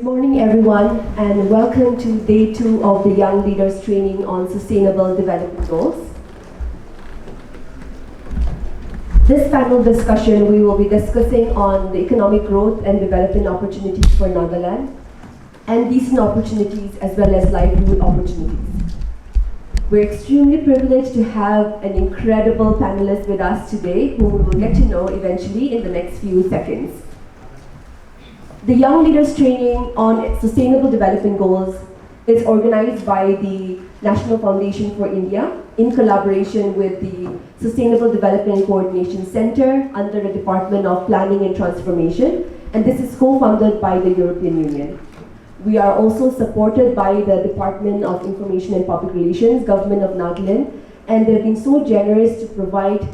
Good morning, everyone, and welcome to day 2 of the Young Leaders Training on Sustainable Development Goals. This panel discussion, we will be discussing on the economic growth and development opportunities for Nagaland, and decent opportunities as well as livelihood opportunities. We're extremely privileged to have an incredible panelist with us today, whom we will get to know eventually in the next few seconds. The Young Leaders Training on Sustainable Development Goals is organized by the National Foundation for India in collaboration with the Sustainable Development Coordination Center under the Department of Planning and Transformation, and this is co-funded by the European Union. We are also supported by the Department of Information and Public Relations, Government of Nagaland, and they've been so generous to provide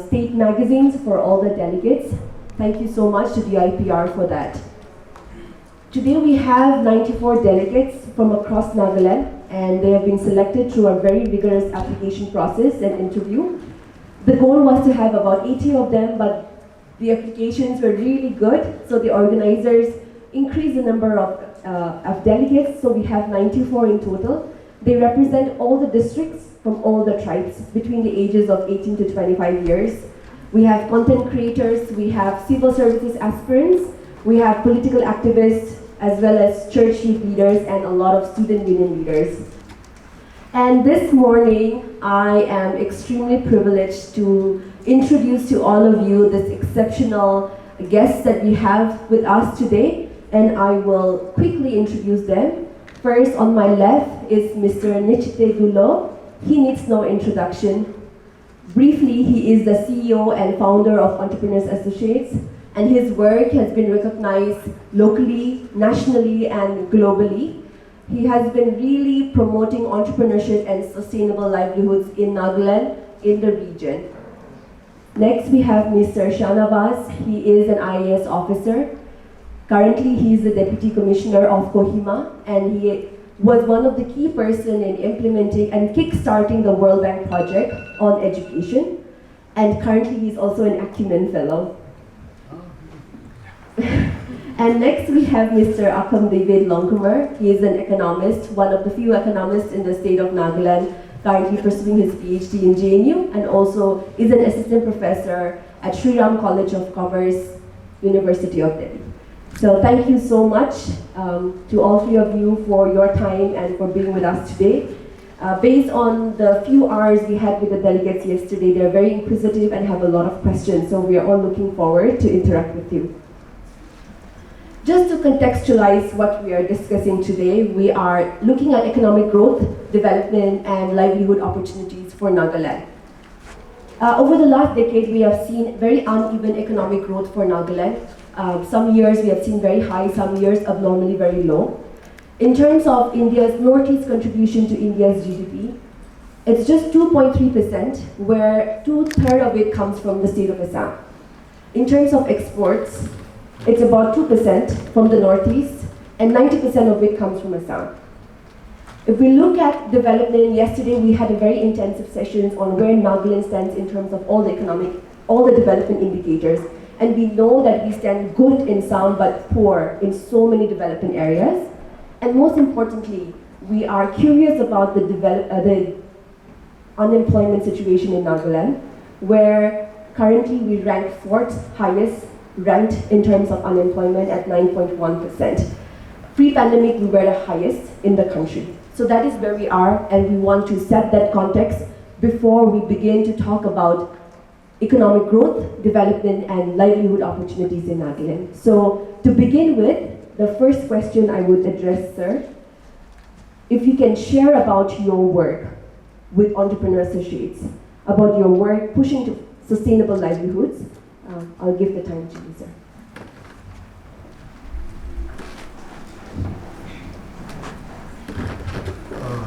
state magazines for all the delegates. Thank you so much to the IPR for that. Today we have 94 delegates from across Nagaland, and they have been selected through a very rigorous application process and interview. The goal was to have about 80 of them, but the applications were really good, so the organizers increased the number of delegates, so we have 94 in total. They represent all the districts from all the tribes between the ages of 18 to 25 years. We have content creators, we have civil services aspirants, we have political activists, as well as church youth leaders and a lot of student union leaders. And this morning, I am extremely privileged to introduce to all of you this exceptional guests that we have with us today, and I will quickly introduce them. First, on my left is Mr. Nichite Gulo. He needs no introduction. Briefly, he is the CEO and founder of Entrepreneurs Associates, and his work has been recognized locally, nationally, and globally. He has been really promoting entrepreneurship and sustainable livelihoods in Nagaland, in the region. Next, we have Mr. Shanavas. He is an IAS officer. Currently, he is the Deputy Commissioner of Kohima, and he was one of the key persons in implementing and kick-starting the World Bank project on education. And currently, he is also an Acumen Fellow. And next we have Mr. Akam David Longkumar. He is an economist, one of the few economists in the state of Nagaland, currently pursuing his PhD in JNU, and also is an assistant professor at Sri Ram College of Commerce, University of Delhi. So thank you so much to all three of you for your time and for being with us today. Based on the few hours we had with the delegates yesterday, they're very inquisitive and have a lot of questions, so we are all looking forward to interact with you. Just to contextualize what we are discussing today, we are looking at economic growth, development, and livelihood opportunities for Nagaland. Over the last decade, we have seen very uneven economic growth for Nagaland. Some years we have seen very high, some years abnormally very low. In terms of India's Northeast contribution to India's GDP, it's just 2.3%, where 2/3 of it comes from the state of Assam. In terms of exports, it's about 2% from the Northeast, and 90% of it comes from Assam. If we look at development, yesterday we had a very intensive sessions on where Nagaland stands in terms of all the development indicators. And we know that we stand good in some, but poor in so many development areas. And most importantly, we are curious about the unemployment situation in Nagaland, where currently we rank 4th highest ranked in terms of unemployment at 9.1%. Pre-pandemic, we were the highest in the country. So that is where we are, and we want to set that context before we begin to talk about economic growth, development, and livelihood opportunities in Nagaland. So to begin with, the first question I would address, sir, if you can share about your work with Entrepreneur Associates, about your work pushing to sustainable livelihoods. I'll give the time to you, sir.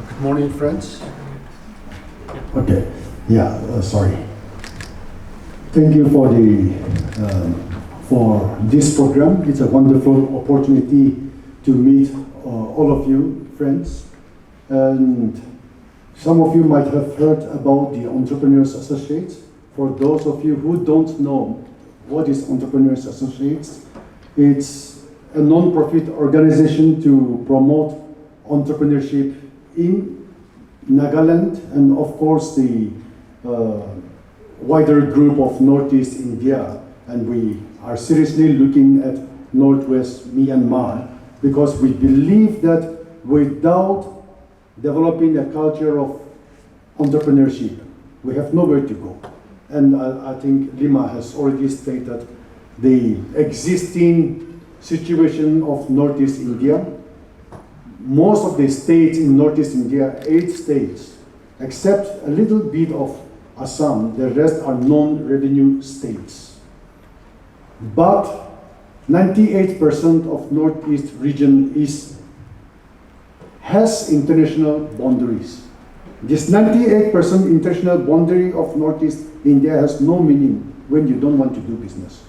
Good morning, friends. Okay, sorry. Thank you for this program. It's a wonderful opportunity to meet all of you, friends. And some of you might have heard about the Entrepreneurs Associates. For those of you who don't know what is Entrepreneurs Associates, it's a non-profit organization to promote entrepreneurship in Nagaland and of course the wider group of Northeast India, and we are seriously looking at Northwest Myanmar because we believe that without developing a culture of entrepreneurship, we have nowhere to go. And I think Lima has already stated the existing situation of Northeast India. Most of the states in Northeast India, 8 states, except a little bit of Assam, the rest are non-revenue states. But 98% of Northeast region has international boundaries. This 98% international boundary of Northeast India has no meaning when you don't want to do business.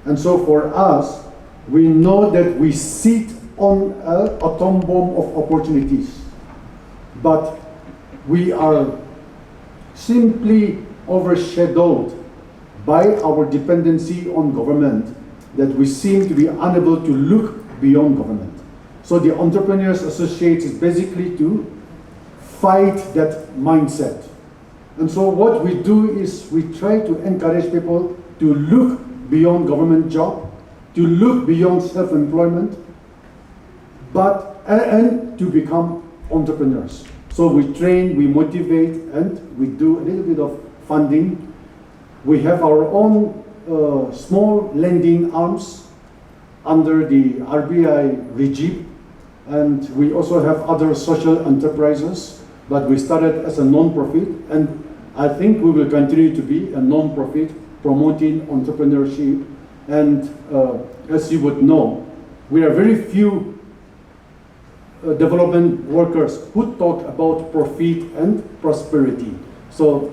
And so for us, we know that we sit on an atom bomb of opportunities, but we are simply overshadowed by our dependency on government, that we seem to be unable to look beyond government. So the Entrepreneurs Associates is basically to fight that mindset. And so what we do is we try to encourage people to look beyond government job, to look beyond self-employment, and to become entrepreneurs. So we train, we motivate, and we do a little bit of funding. We have our own small lending arms under the RBI regime, and we also have other social enterprises, but we started as a non-profit, and I think we will continue to be a non-profit promoting entrepreneurship. And as you would know, we are very few development workers who talk about profit and prosperity. So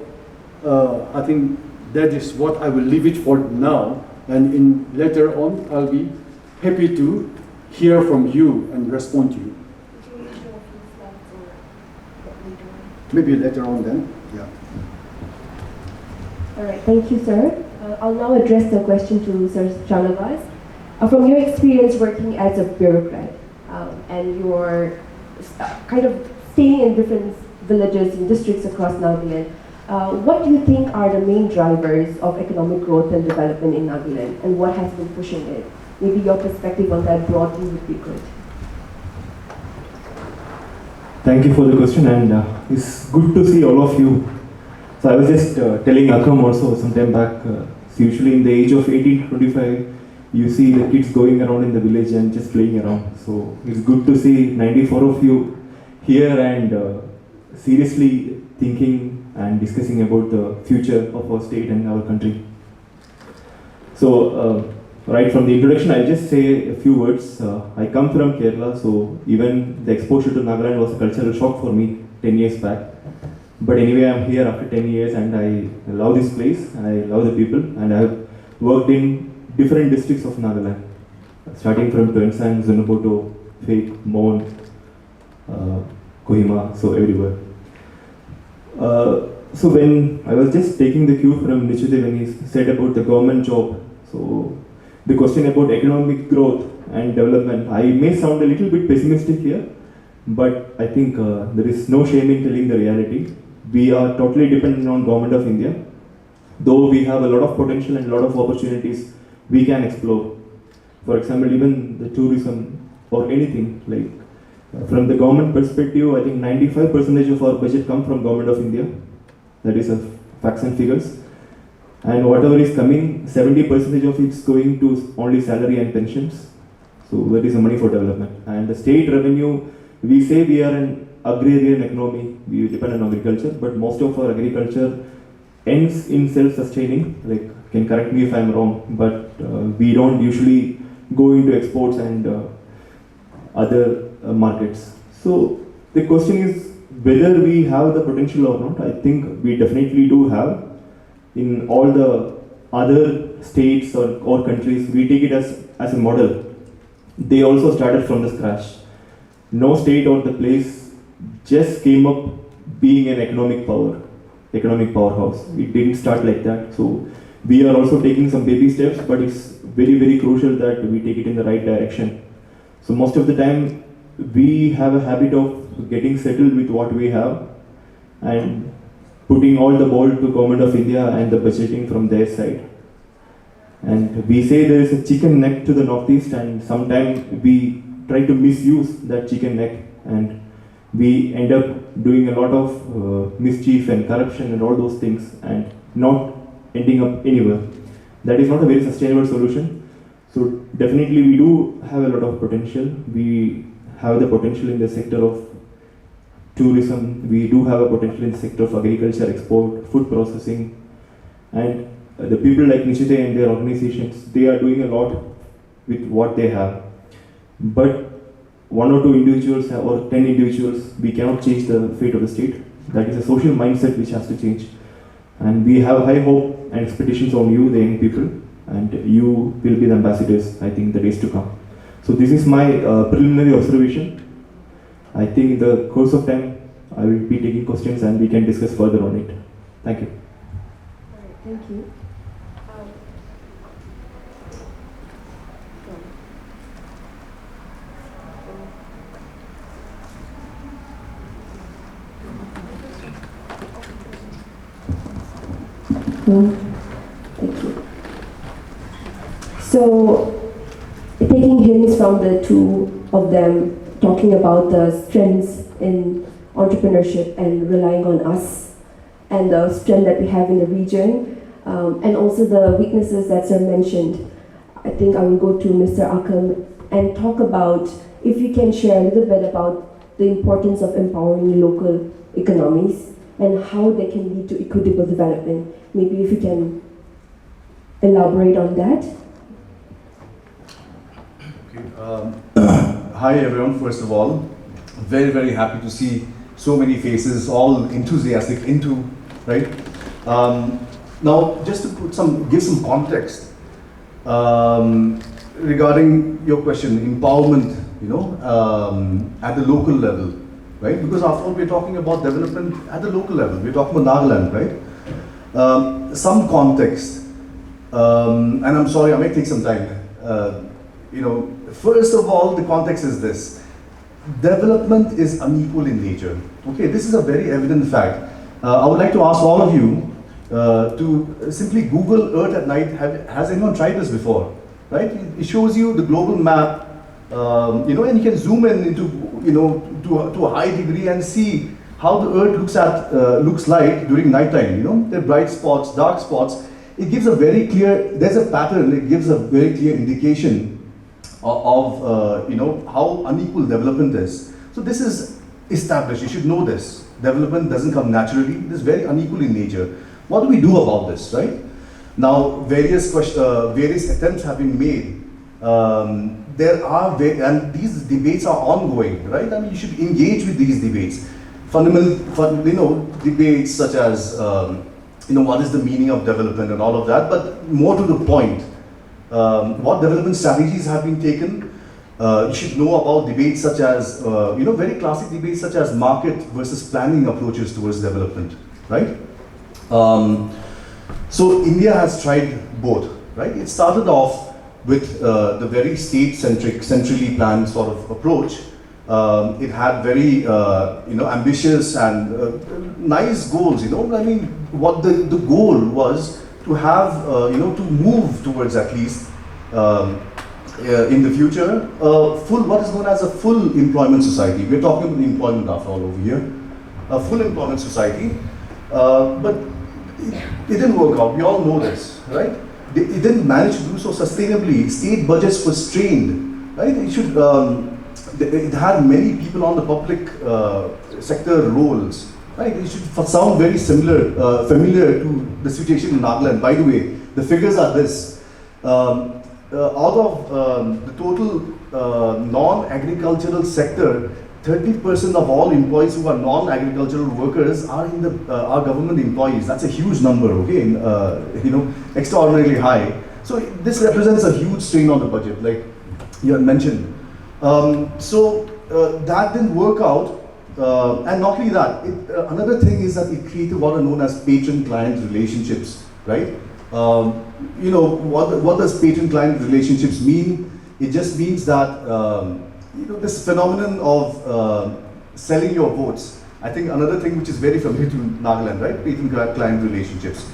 I think that is what I will leave it for now, and later on I'll be happy to hear from you and respond to you. Maybe later on then. Yeah. All right, thank you, sir. I'll now address the question to Sir Chanavas. From your experience working as a bureaucrat, and you're kind of staying in different villages and districts across Nagaland, what do you think are the main drivers of economic growth and development in Nagaland, and what has been pushing it? Maybe your perspective on that broadly would be good. Thank you for the question, and it's good to see all of you. So I was just telling Akram also some time back, so usually in the age of 18 to 25, you see the kids going around in the village and just playing around. So it's good to see 94 of you here and seriously thinking and discussing about the future of our state and our country. So right from the introduction, I'll just say a few words. I come from Kerala, so even the exposure to Nagaland was a cultural shock for me 10 years back. But anyway, I'm here after 10 years and I love this place and I love the people, and I have worked in different districts of Nagaland, starting from Tuensang, Zunaboto, Fake, Mon, Kohima, so everywhere. So when I was just taking the cue from Nichite when he said about the government job, so the question about economic growth and development, I may sound a little bit pessimistic here, but I think there is no shame in telling the reality. We are totally dependent on Government of India, though we have a lot of potential and a lot of opportunities we can explore. For example, even the tourism or anything, like from the government perspective, I think 95% of our budget comes from Government of India. That is facts and figures. And whatever is coming, 70% of it is going to only salary and pensions. So that is the money for development. And the state revenue, we say we are an agrarian economy, we depend on agriculture, but most of our agriculture ends in self-sustaining. Like, can correct me if I'm wrong, but we don't usually go into exports and other markets. So the question is whether we have the potential or not. I think we definitely do have. In all the other states or countries, we take it as a model. They also started from the scratch. No state or the place just came up being an economic powerhouse. It didn't start like that. So we are also taking some baby steps, but it's very, very crucial that we take it in the right direction. So most of the time, we have a habit of getting settled with what we have and putting all the ball to Government of India and the budgeting from their side. And we say there is a chicken neck to the northeast, and sometimes we try to misuse that chicken neck, and we end up doing a lot of mischief and corruption and all those things and not ending up anywhere. That is not a very sustainable solution. So definitely we do have a lot of potential. We have the potential in the sector of tourism. We do have a potential in the sector of agriculture, export, food processing, and the people like Nishite and their organizations, they are doing a lot with what they have. But 1 or 2 individuals or 10 individuals, we cannot change the fate of the state. That is a social mindset which has to change. And we have high hope and expectations on you, the young people, and you will be the ambassadors, I think, the days to come. So this is my preliminary observation. I think in the course of time, I will be taking questions and we can discuss further on it. Thank you. All right, thank you. Thank you. So, taking hints from the two of them, talking about the strengths in entrepreneurship and relying on us, and the strength that we have in the region, and also the weaknesses that Sir mentioned, I think I will go to Mr. Akam and talk about, if you can share a little bit about the importance of empowering local economies and how they can lead to equitable development. Maybe if you can elaborate on that. Okay. Hi everyone, first of all. Very, very happy to see so many faces, all enthusiastic into, right? Now, just to give some context regarding your question, empowerment, at the local level, right? Because after all, we're talking about development at the local level. We're talking about Nagaland, right? Some context, and I'm sorry, I may take some time. First of all, the context is this. Development is unequal in nature. Okay, this is a very evident fact. I would like to ask all of you to simply Google Earth at night. Has anyone tried this before? Right? It shows you the global map, and you can zoom in into, to a high degree and see how the Earth looks like during nighttime. There are bright spots, dark spots. It gives a very clear, there's a pattern, it gives a very clear indication of how unequal development is. So this is established, you should know this. Development doesn't come naturally, it is very unequal in nature. What do we do about this, right? Now, various attempts have been made. And these debates are ongoing, right? I mean, you should engage with these debates. Fundamental, debates such as, what is the meaning of development and all of that, but more to the point, what development strategies have been taken. You should know about debates such as, very classic debates such as market versus planning approaches towards development, right? So India has tried both, right? It started off with the very state-centric, centrally planned sort of approach. It had very, ambitious and nice goals, I mean, what the goal was to have, to move towards at least, in the future, what is known as a full employment society. We're talking about employment after all over here. A full employment society, but it didn't work out. We all know this, right? It didn't manage to do so sustainably. State budgets were strained, right? It had many people on the public sector roles, right? It should sound very familiar to the situation in Nagaland. By the way, the figures are this. Out of the total non-agricultural sector, 30% of all employees who are non-agricultural workers are in are government employees. That's a huge number, okay? Extraordinarily high. So this represents a huge strain on the budget, like you had mentioned. So that didn't work out. And not only that, another thing is that it created what are known as patron-client relationships, right? You know, what does patron-client relationships mean? It just means that, you know, this phenomenon of selling your votes. I think another thing which is very familiar to Nagaland, right? Patron-client relationships.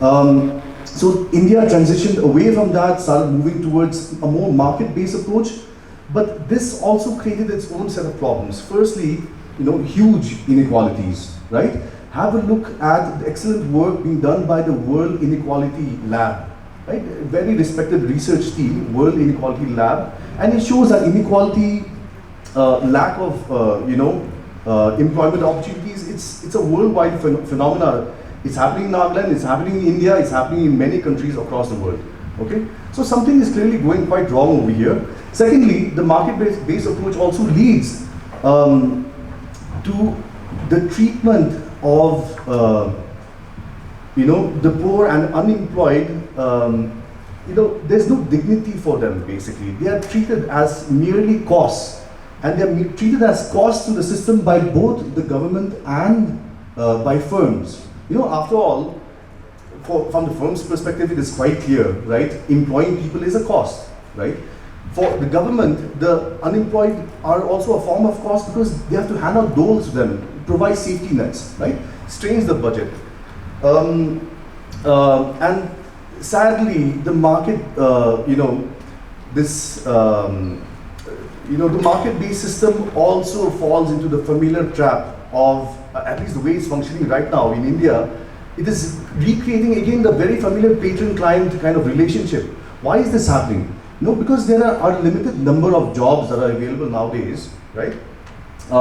So India transitioned away from that, started moving towards a more market-based approach, but this also created its own set of problems. Firstly, you know, huge inequalities, right? Have a look at the excellent work being done by the World Inequality Lab, right? A very respected research team, World Inequality Lab, and it shows that inequality, lack of, you know, employment opportunities, it's a worldwide phenomena. It's happening in Nagaland, it's happening in India, it's happening in many countries across the world. Okay? So something is clearly going quite wrong over here. Secondly, the market-based approach also leads to the treatment of you know, the poor and unemployed. You know, there's no dignity for them basically. They are treated as merely costs, and they are treated as costs to the system by both the government and by firms. You know, after all, from the firm's perspective, it is quite clear, right? Employing people is a cost, right? For the government, the unemployed are also a form of cost because they have to hand out doles to them, provide safety nets, right? Strains the budget. And sadly, the market, you know, this, you know, the market-based system also falls into the familiar trap of, at least the way it's functioning right now in India, it is recreating again the very familiar patron-client kind of relationship. Why is this happening? You know, because there are a limited number of jobs that are available nowadays, right? You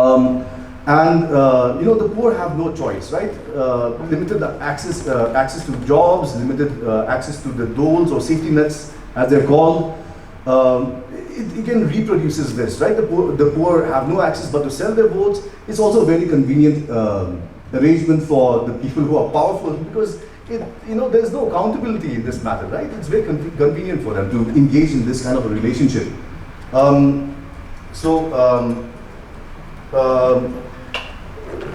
know, the poor have no choice, right? Limited access to jobs, limited access to the doles or safety nets, as they're called. It again reproduces this, right? The poor have no access but to sell their votes. It's also a very convenient arrangement for the people who are powerful because you know, there's no accountability in this matter, right? It's very convenient for them to engage in this kind of a relationship.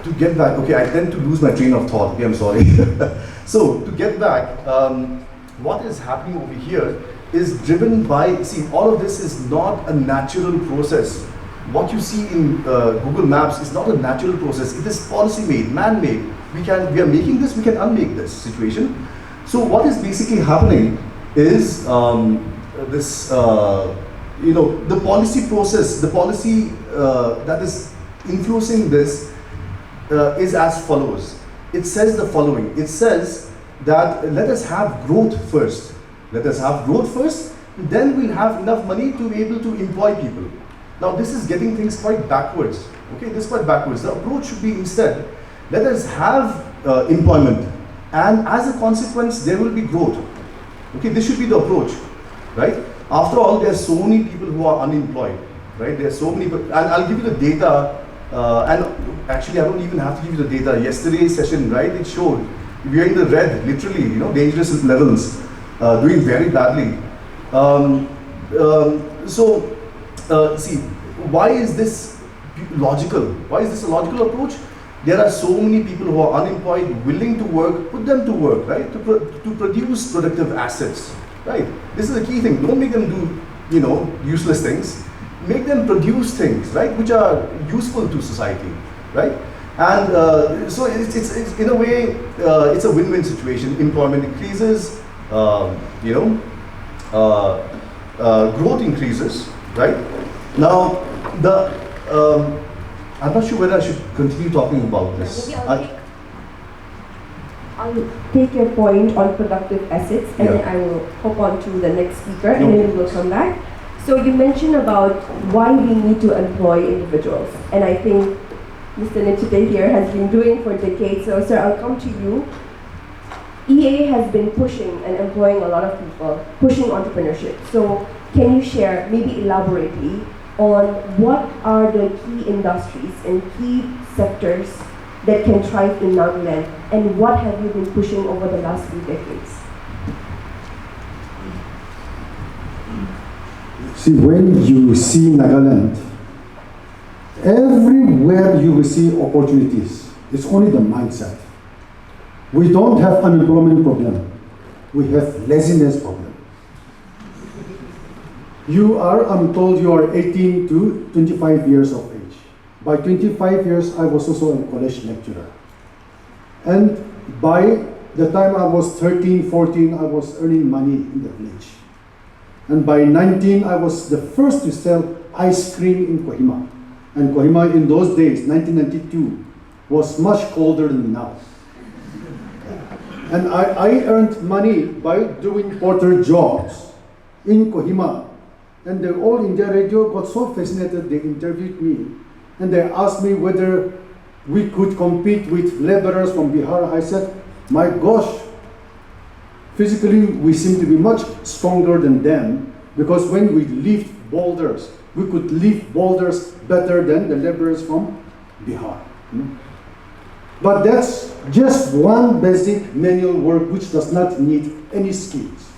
To get back, okay, I tend to lose my train of thought. Okay, I'm sorry. So to get back, what is happening over here is driven by, see, all of this is not a natural process. What you see in Google Maps is not a natural process. It is policy-made, man-made. We are making this, we can unmake this situation. So what is basically happening is this, you know, the policy process, the policy that is influencing this is as follows. It says the following. It says that let us have growth first. Let us have growth first, then we'll have enough money to be able to employ people. Now this is getting things quite backwards. Okay, this is quite backwards. The approach should be instead, let us have employment, and as a consequence there will be growth. Okay, this should be the approach, right? After all, there are so many people who are unemployed, right? There are so many, and I'll give you the data, and actually I don't even have to give you the data. Yesterday's session, right, it showed we are in the red, literally, you know, dangerous levels, doing very badly. See, why is this logical? Why is this a logical approach? There are so many people who are unemployed, willing to work, put them to work, right? To produce productive assets, right? This is a key thing. Don't make them do, you know, useless things. Make them produce things, right, which are useful to society, right? And so it's in a way, it's a win-win situation. Employment increases, you know, growth increases, right? Now, I'm not sure whether I should continue talking about this. Maybe I'll take your point on productive assets, and then I will hop on to the next speaker, and then we'll come back. So you mentioned about why we need to employ individuals, and I think Mr. Nichite here has been doing for decades. So sir, I'll come to you. EA has been pushing and employing a lot of people, pushing entrepreneurship. So can you share, maybe elaborately, on what are the key industries and key sectors that can thrive in Nagaland, and what have you been pushing over the last few decades? See, when you see Nagaland, everywhere you will see opportunities. It's only the mindset. We don't have unemployment problem. we have laziness problem. I'm told you are 18 to 25 years of age. By 25 years, I was also a college lecturer. And by the time I was 13, 14, I was earning money in the village. And by 19, I was the first to sell ice cream in Kohima. And Kohima in those days, 1992, was much colder than now. And I earned money by doing porter jobs in Kohima. And the All India Radio got so fascinated, they interviewed me. And they asked me whether we could compete with laborers from Bihar. I said, my gosh, physically we seem to be much stronger than them, because when we lift boulders, we could lift boulders better than the laborers from Bihar. But that's just one basic manual work which does not need any skills.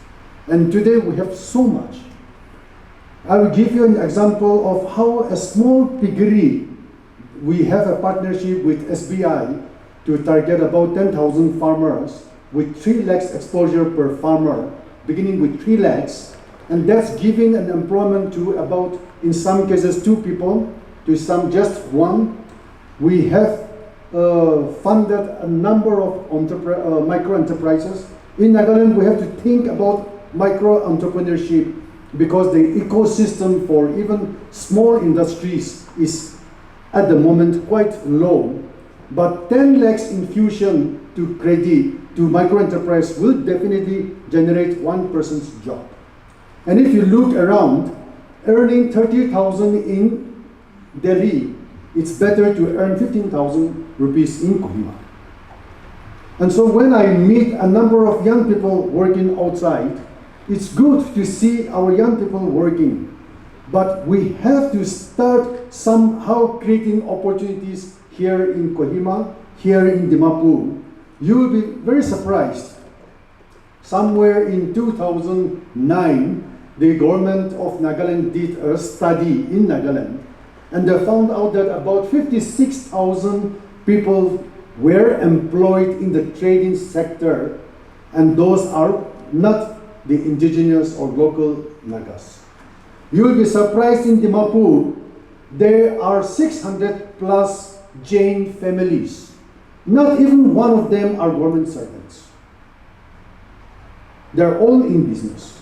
And today we have so much. I will give you an example of how a small piggery, we have a partnership with SBI to target about 10,000 farmers with 3 lakhs exposure per farmer, beginning with 3 lakhs, and that's giving an employment to about, in some cases, 2 people, to some just 1. We have funded a number of micro enterprises. In Nagaland, we have to think about micro entrepreneurship because the ecosystem for even small industries is at the moment quite low. But 10 lakhs infusion to credit to micro enterprise will definitely generate one person's job. And if you look around, earning 30,000 in Delhi, it's better to earn 15,000 rupees in Kohima. And so when I meet a number of young people working outside, it's good to see our young people working. But we have to start somehow creating opportunities here in Kohima, here in Dimapur. You will be very surprised. Somewhere in 2009, the government of Nagaland did a study in Nagaland, and they found out that about 56,000 people were employed in the trading sector, and those are not the indigenous or local Nagas. You will be surprised in Dimapur, there are 600 plus Jain families. Not even one of them are government servants. They're all in business.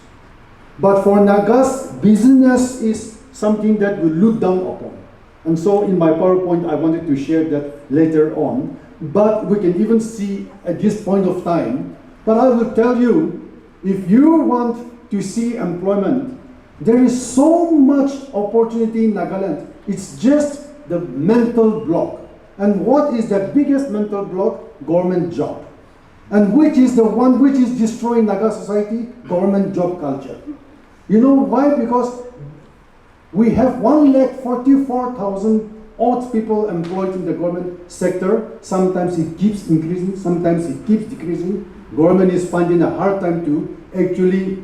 But for Nagas, business is something that we look down upon. And so in my PowerPoint, I wanted to share that later on. But we can even see at this point of time. But I will tell you, if you want to see employment, there is so much opportunity in Nagaland. It's just the mental block. And what is the biggest mental block? Government job. And which is the one which is destroying Naga society? Government job culture. You know why? Because we have 144,000 odd people employed in the government sector. Sometimes it keeps increasing, sometimes it keeps decreasing. Government is finding a hard time to actually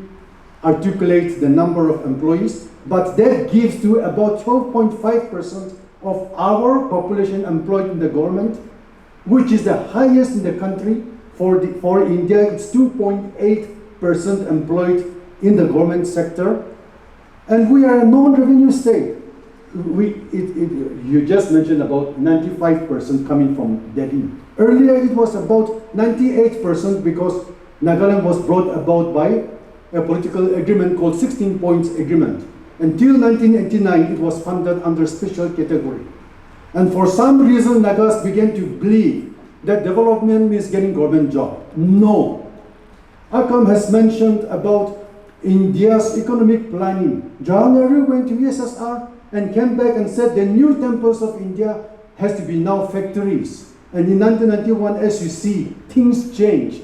articulate the number of employees, but that gives to about 12.5% of our population employed in the government, which is the highest in the country. For India, it's 2.8% employed in the government sector, and we are a non-revenue state. You just mentioned about 95% coming from Delhi. Earlier it was about 98% because Nagaland was brought about by a political agreement called 16 Points Agreement. Until 1989, it was funded under special category. And for some reason, Nagas began to believe that development means getting government job. No. Akam has mentioned about India's economic planning. Jawaharlal Nehru went to USSR and came back and said the new temples of India has to be now factories. And in 1991, as you see, things changed.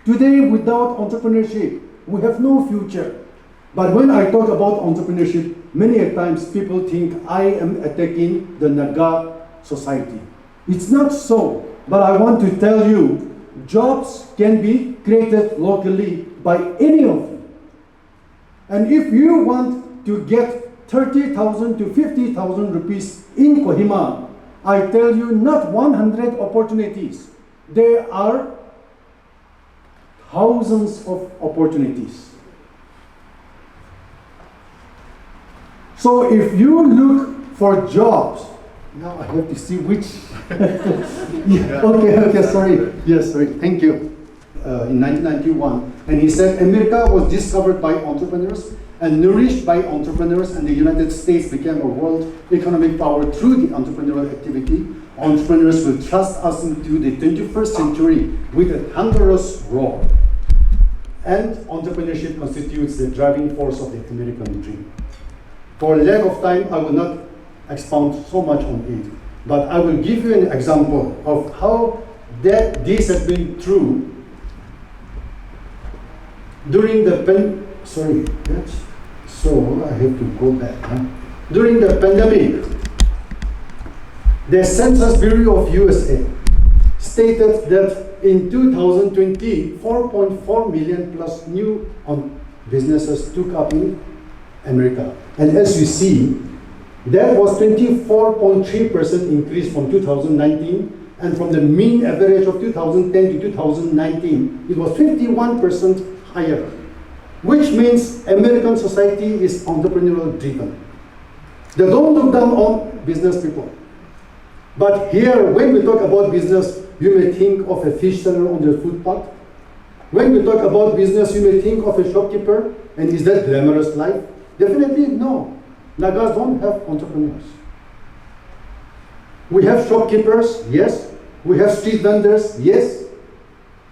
Today, without entrepreneurship, we have no future. But when I talk about entrepreneurship, many a times people think I am attacking the Naga society. It's not so. But I want to tell you, jobs can be created locally by any of you. And if you want to get 30,000 to 50,000 rupees in Kohima, I tell you, not 100 opportunities. There are thousands of opportunities. So if you look for jobs, now I have to see which. Okay, sorry. Yes, sorry. Thank you. In 1991, and he said America was discovered by entrepreneurs and nourished by entrepreneurs, and the United States became a world economic power through the entrepreneurial activity. Entrepreneurs will thrust us into the 21st century with a thunderous roar. And entrepreneurship constitutes the driving force of the American dream. For lack of time, I will not expound so much on it, but I will give you an example of how this has been true during the I have to go back. During the pandemic, the Census Bureau of USA stated that in 2020, 4.4 million plus new businesses took up in America. And as you see, that was 24.3% increase from 2019, and from the mean average of 2010 to 2019, it was 51% higher, which means American society is entrepreneurial driven. They don't look down on business people. But here, when we talk about business, you may think of a fish seller on the footpath. When we talk about business, you may think of a shopkeeper, and is that glamorous life? Definitely no. Nagas don't have entrepreneurs. We have shopkeepers, yes. We have street vendors, yes.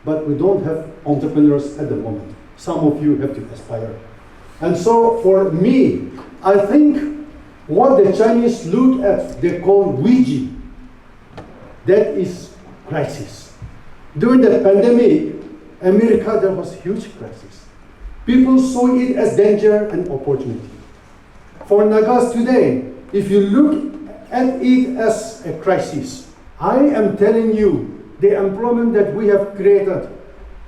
But we don't have entrepreneurs at the moment. Some of you have to aspire. And so for me, I think what the Chinese look at, they call Ouija. That is crisis. During the pandemic, America, there was huge crisis. People saw it as danger and opportunity. For Nagas today, if you look at it as a crisis, I am telling you, the employment that we have created,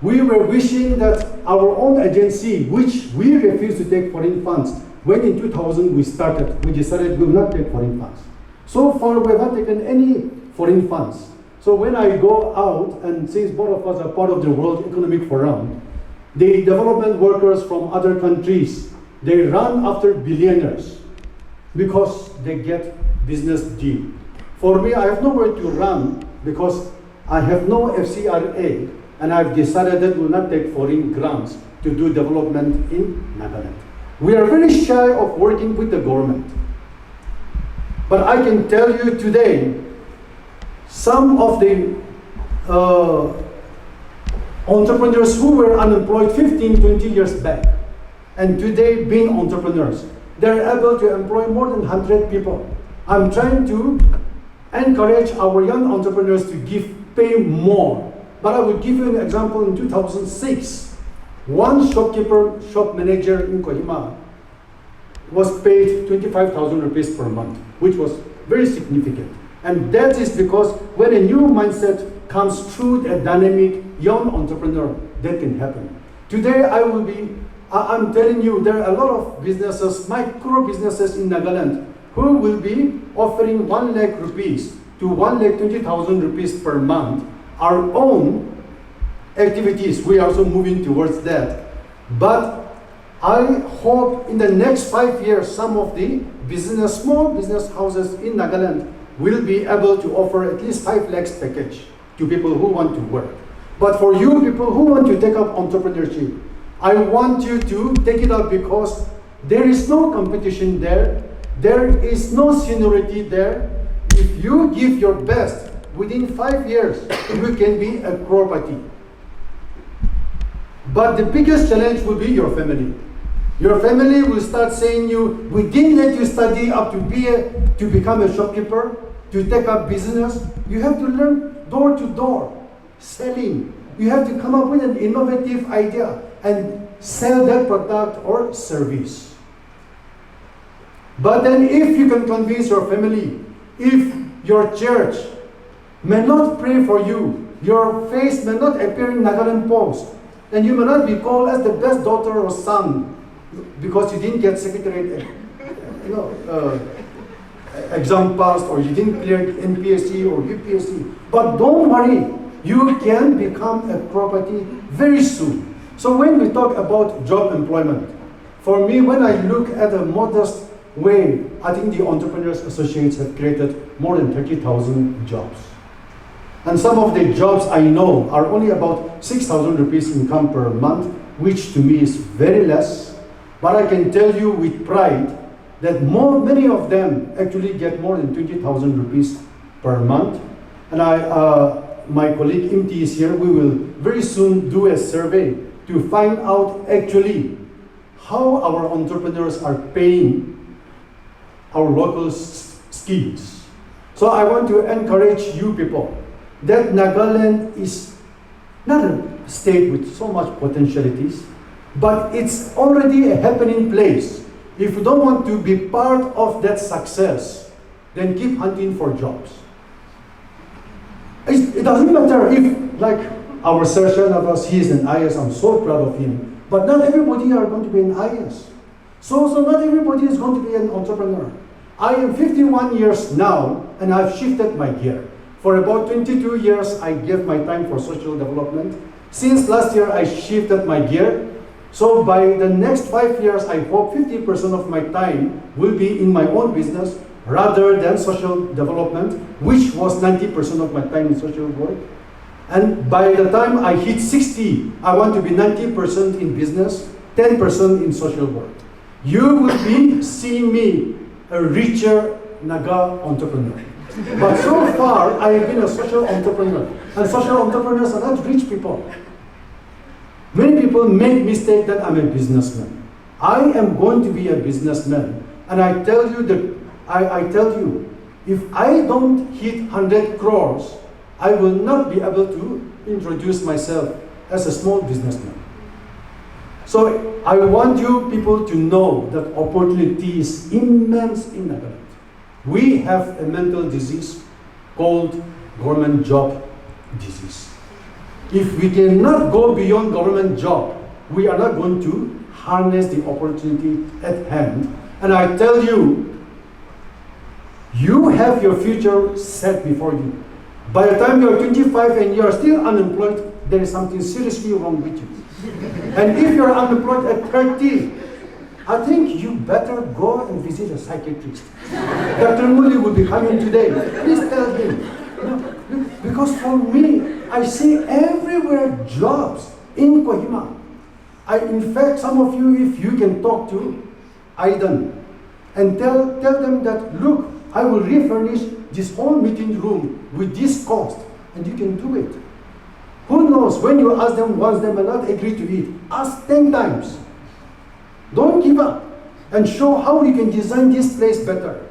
we were wishing that our own agency, which we refused to take foreign funds, when in 2000 we started, we decided we will not take foreign funds. So far, we have not taken any foreign funds. So when I go out, and since both of us are part of the World Economic Forum, the development workers from other countries, they run after billionaires because they get business deal. For me, I have nowhere to run because I have no FCRA, and I've decided that we will not take foreign grants to do development in Nagaland. We are very shy of working with the government. But I can tell you today, some of the entrepreneurs who were unemployed 15, 20 years back, and today being entrepreneurs, they're able to employ more than 100 people. I'm trying to encourage our young entrepreneurs to pay more. But I will give you an example. In 2006, one shop manager in Kohima was paid 25,000 rupees per month, which was very significant. And that is because when a new mindset comes through a dynamic young entrepreneur, that can happen. Today, I'm telling you, there are a lot of businesses, micro businesses in Nagaland, who will be offering 1 lakh rupees to 1,20,000 rupees per month. Our own activities, we are also moving towards that. But I hope in the next 5 years, some of the small business houses in Nagaland will be able to offer at least 5 lakhs package to people who want to work. But for you people who want to take up entrepreneurship, I want you to take it up because there is no competition there. There is no seniority there. If you give your best, within 5 years, you can be a crorepati. But the biggest challenge will be your family. Your family will start saying you, we didn't let you study up to become a shopkeeper, to take up business. You have to learn door to door, selling. You have to come up with an innovative idea and sell that product or service. But then if you can convince your family, if your church may not pray for you, your face may not appear in Nagaland Post, and you may not be called as the best daughter or son because you didn't get secretariat exam passed, or you didn't clear NPSC or UPSC. But don't worry, you can become a property very soon. So when we talk about job employment, for me, when I look at a modest way, I think the Entrepreneurs Associates have created more than 30,000 jobs. And some of the jobs I know are only about 6,000 rupees income per month, which to me is very less. But I can tell you with pride that many of them actually get more than 20,000 rupees per month. And my colleague Imti is here. We will very soon do a survey to find out actually how our entrepreneurs are paying our local skills. So I want to encourage you people that Nagaland is not a state with so much potentialities, but it's already a happening place. If you don't want to be part of that success, then keep hunting for jobs. It doesn't matter if, like our Sir of us, he is an IS, I'm so proud of him, but not everybody are going to be an IS. So not everybody is going to be an entrepreneur. I am 51 years now, and I've shifted my gear. For about 22 years, I gave my time for social development. Since last year, I shifted my gear. So by the next 5 years, I hope 50% of my time will be in my own business rather than social development, which was 90% of my time in social work. And by the time I hit 60, I want to be 90% in business, 10% in social work. You will be seeing me a richer Naga entrepreneur. But so far, I have been a social entrepreneur. And social entrepreneurs are not rich people. Many people make mistake that I'm a businessman. I am going to be a businessman. And I tell you that, I tell you, if I don't hit 100 crores, I will not be able to introduce myself as a small businessman. So I want you people to know that opportunity is immense in Nagaland. We have a mental disease called government job disease. If we cannot go beyond government job, we are not going to harness the opportunity at hand. And I tell you, you have your future set before you. By the time you're 25 and you're still unemployed, there is something seriously wrong with you. And if you're unemployed at 30, I think you better go and visit a psychiatrist. Dr. Muli will be coming today. Please tell him. Because for me, I see everywhere jobs in Kohima. In fact, some of you, if you can talk to Aidan and tell them that, look, I will refurnish this whole meeting room with this cost, and you can do it. Who knows, when you ask them once, they may not agree to it. Ask 10 times. Don't give up, and show how you can design this place better.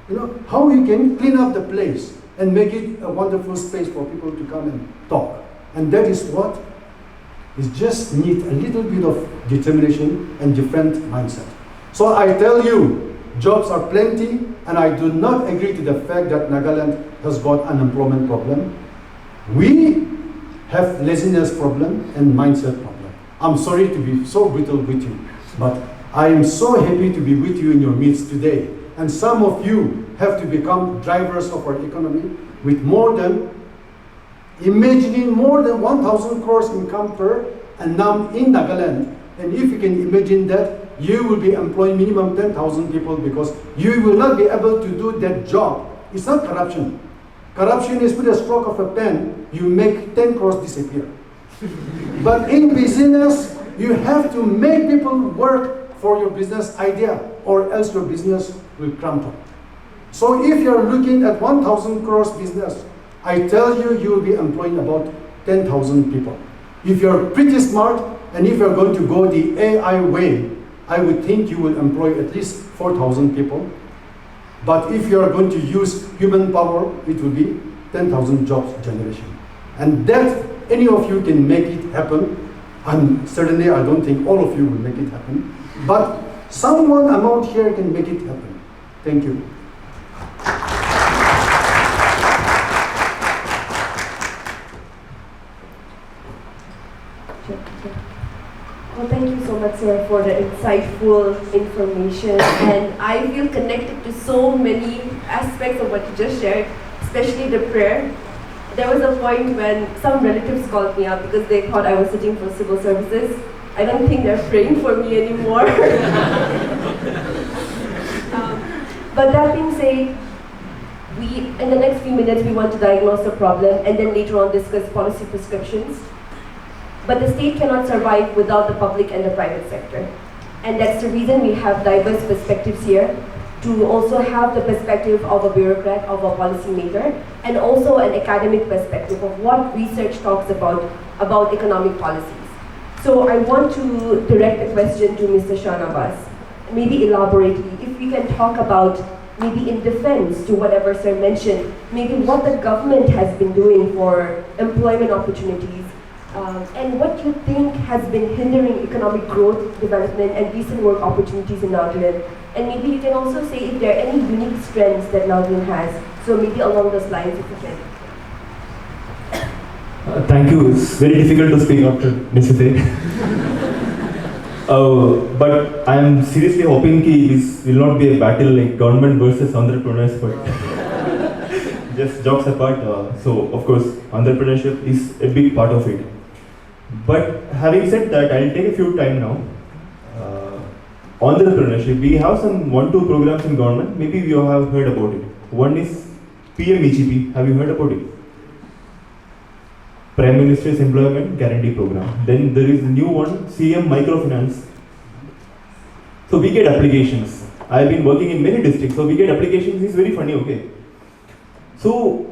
You know, how you can clean up the place and make it a wonderful space for people to come and talk. And that is what is just need a little bit of determination and different mindset. So I tell you, jobs are plenty, and I do not agree to the fact that Nagaland has got unemployment problem. We have laziness problem and mindset problem. I'm sorry to be so brutal with you, but I am so happy to be with you in your midst today. And some of you have to become drivers of our economy with imagining more than 1,000 crores income per annum in Nagaland. And if you can imagine that, you will be employing minimum 10,000 people, because you will not be able to do that job. It's not corruption. Corruption is with a stroke of a pen, you make 10 crores disappear. But in business, you have to make people work for your business idea, or else your business will crumble. So if you're looking at 1,000 crores business, I tell you, you will be employing about 10,000 people. If you're pretty smart, and if you're going to go the AI way, I would think you will employ at least 4,000 people. But if you're going to use human power, it will be 10,000 jobs generation. And that any of you can make it happen. And certainly I don't think all of you will make it happen. But someone among here can make it happen. Thank you. Well, thank you so much, sir, for the insightful information. And I feel connected to so many aspects of what you just shared, especially the prayer. there was a point when some relatives called me up because they thought I was sitting for civil services. I don't think they're praying for me anymore. But that being said, in the next few minutes, we want to diagnose the problem and then later on discuss policy prescriptions. But the state cannot survive without the public and the private sector. And that's the reason we have diverse perspectives here, to also have the perspective of a bureaucrat, of a policymaker, and also an academic perspective of what research talks about economic policies. So I want to direct a question to Mr. Shanabas, maybe elaborately, if we can talk about, maybe in defense to whatever sir mentioned, maybe what the government has been doing for employment opportunities, and what you think has been hindering economic growth, development, and decent work opportunities in Nagaland. And maybe you can also say if there are any unique strengths that Nagaland has. So maybe along those lines, if you can. Thank you. It's very difficult to speak after Nishite. But I am seriously hoping that this will not be a battle like government versus entrepreneurs, but just jokes apart. So of course, entrepreneurship is a big part of it. But having said that, I'll take a few time now. Entrepreneurship, we have some 1-2 programs in government. Maybe you have heard about it. One is PMEGP. Have you heard about it? Prime Minister's Employment Guarantee Program. Then there is a new one, CM Microfinance. So we get applications. I've been working in many districts, so we get applications. It's very funny, okay? So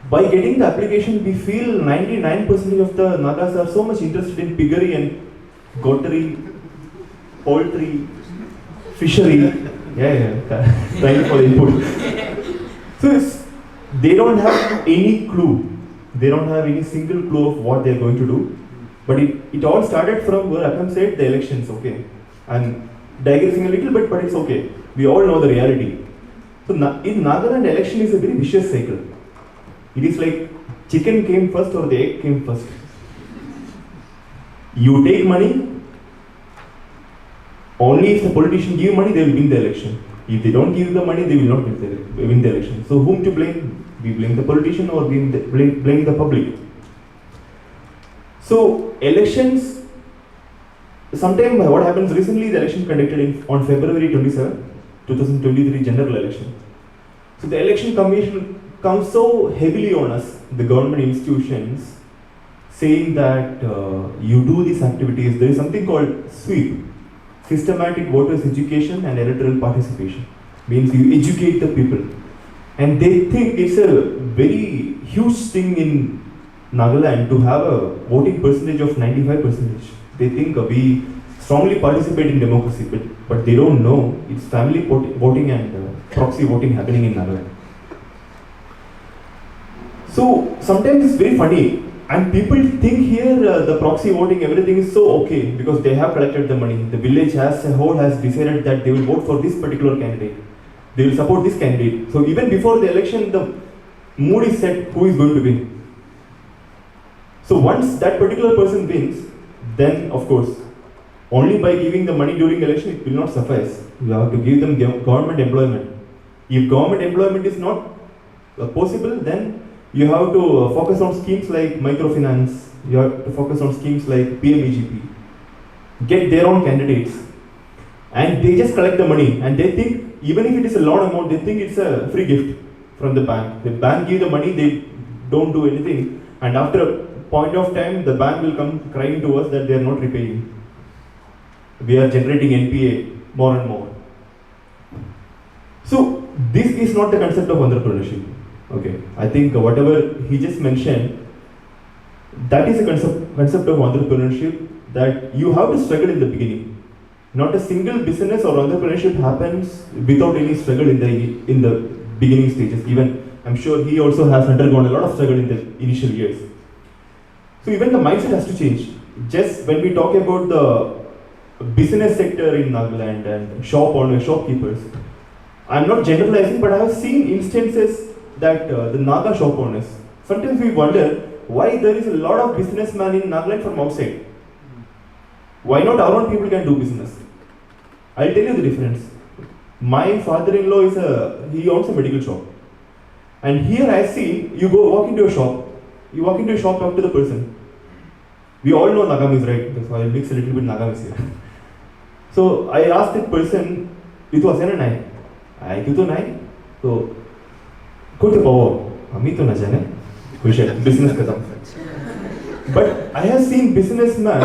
by getting the application, we feel 99% of the Nagas are so much interested in piggery and goatery, poultry, fishery. Thank you for the input. So they don't have any clue. They don't have any single clue of what they're going to do. But it all started from where Akam said, the elections, okay? I'm digressing a little bit, but it's okay. We all know the reality. So in Nagaland, election is a very vicious cycle. It is like chicken came first or the egg came first. You take money, only if the politician give money, they will win the election. If they don't give the money, they will not win the election. So whom to blame? We blame the politician or we blame the public. So elections, sometime what happens recently, the election conducted on February 27, 2023 general election. So the election commission comes so heavily on us, the government institutions, saying that you do these activities. There is something called SWEEP, Systematic Voters Education and Electoral Participation. Means you educate the people. And they think it's a very huge thing in Nagaland to have a voting percentage of 95%. They think we strongly participate in democracy, but they don't know it's family voting and proxy voting happening in Nagaland. So sometimes it's very funny, and people think here the proxy voting, everything is so okay because they have collected the money. The village as a whole has decided that they will vote for this particular candidate. They will support this candidate. So even before the election, the mood is set who is going to win. So once that particular person wins, then of course, only by giving the money during election, it will not suffice. You have to give them government employment. If government employment is not possible, then you have to focus on schemes like microfinance. You have to focus on schemes like PMEGP. Get their own candidates. And they just collect the money and they think, even if it is a loan amount, they think it's a free gift from the bank. The bank give the money, they don't do anything. And after a point of time, the bank will come crying to us that they are not repaying. We are generating NPA more and more. So this is not the concept of entrepreneurship. Okay, I think whatever he just mentioned, that is a concept of entrepreneurship, that you have to struggle in the beginning. Not a single business or entrepreneurship happens without any struggle in the beginning stages. Even I'm sure he also has undergone a lot of struggle in the initial years. So even the mindset has to change. Just when we talk about the business sector in Nagaland and shop owners, shopkeepers, I'm not generalizing, but I have seen instances that the Naga shop owners, sometimes we wonder why there is a lot of businessmen in Nagaland from outside. Why not our own people can do business? I'll tell you the difference. My father-in-law he owns a medical shop. And here I see, you walk into a shop, talk to the person. We all know Nagamis, right? So I'll mix a little bit Nagamis here. So I asked that person, "Itu asana nai?" "I itu nai." So, "Kau tu bawa?" "Kami tu na jane." Kuisha business kata. But I have seen businessmen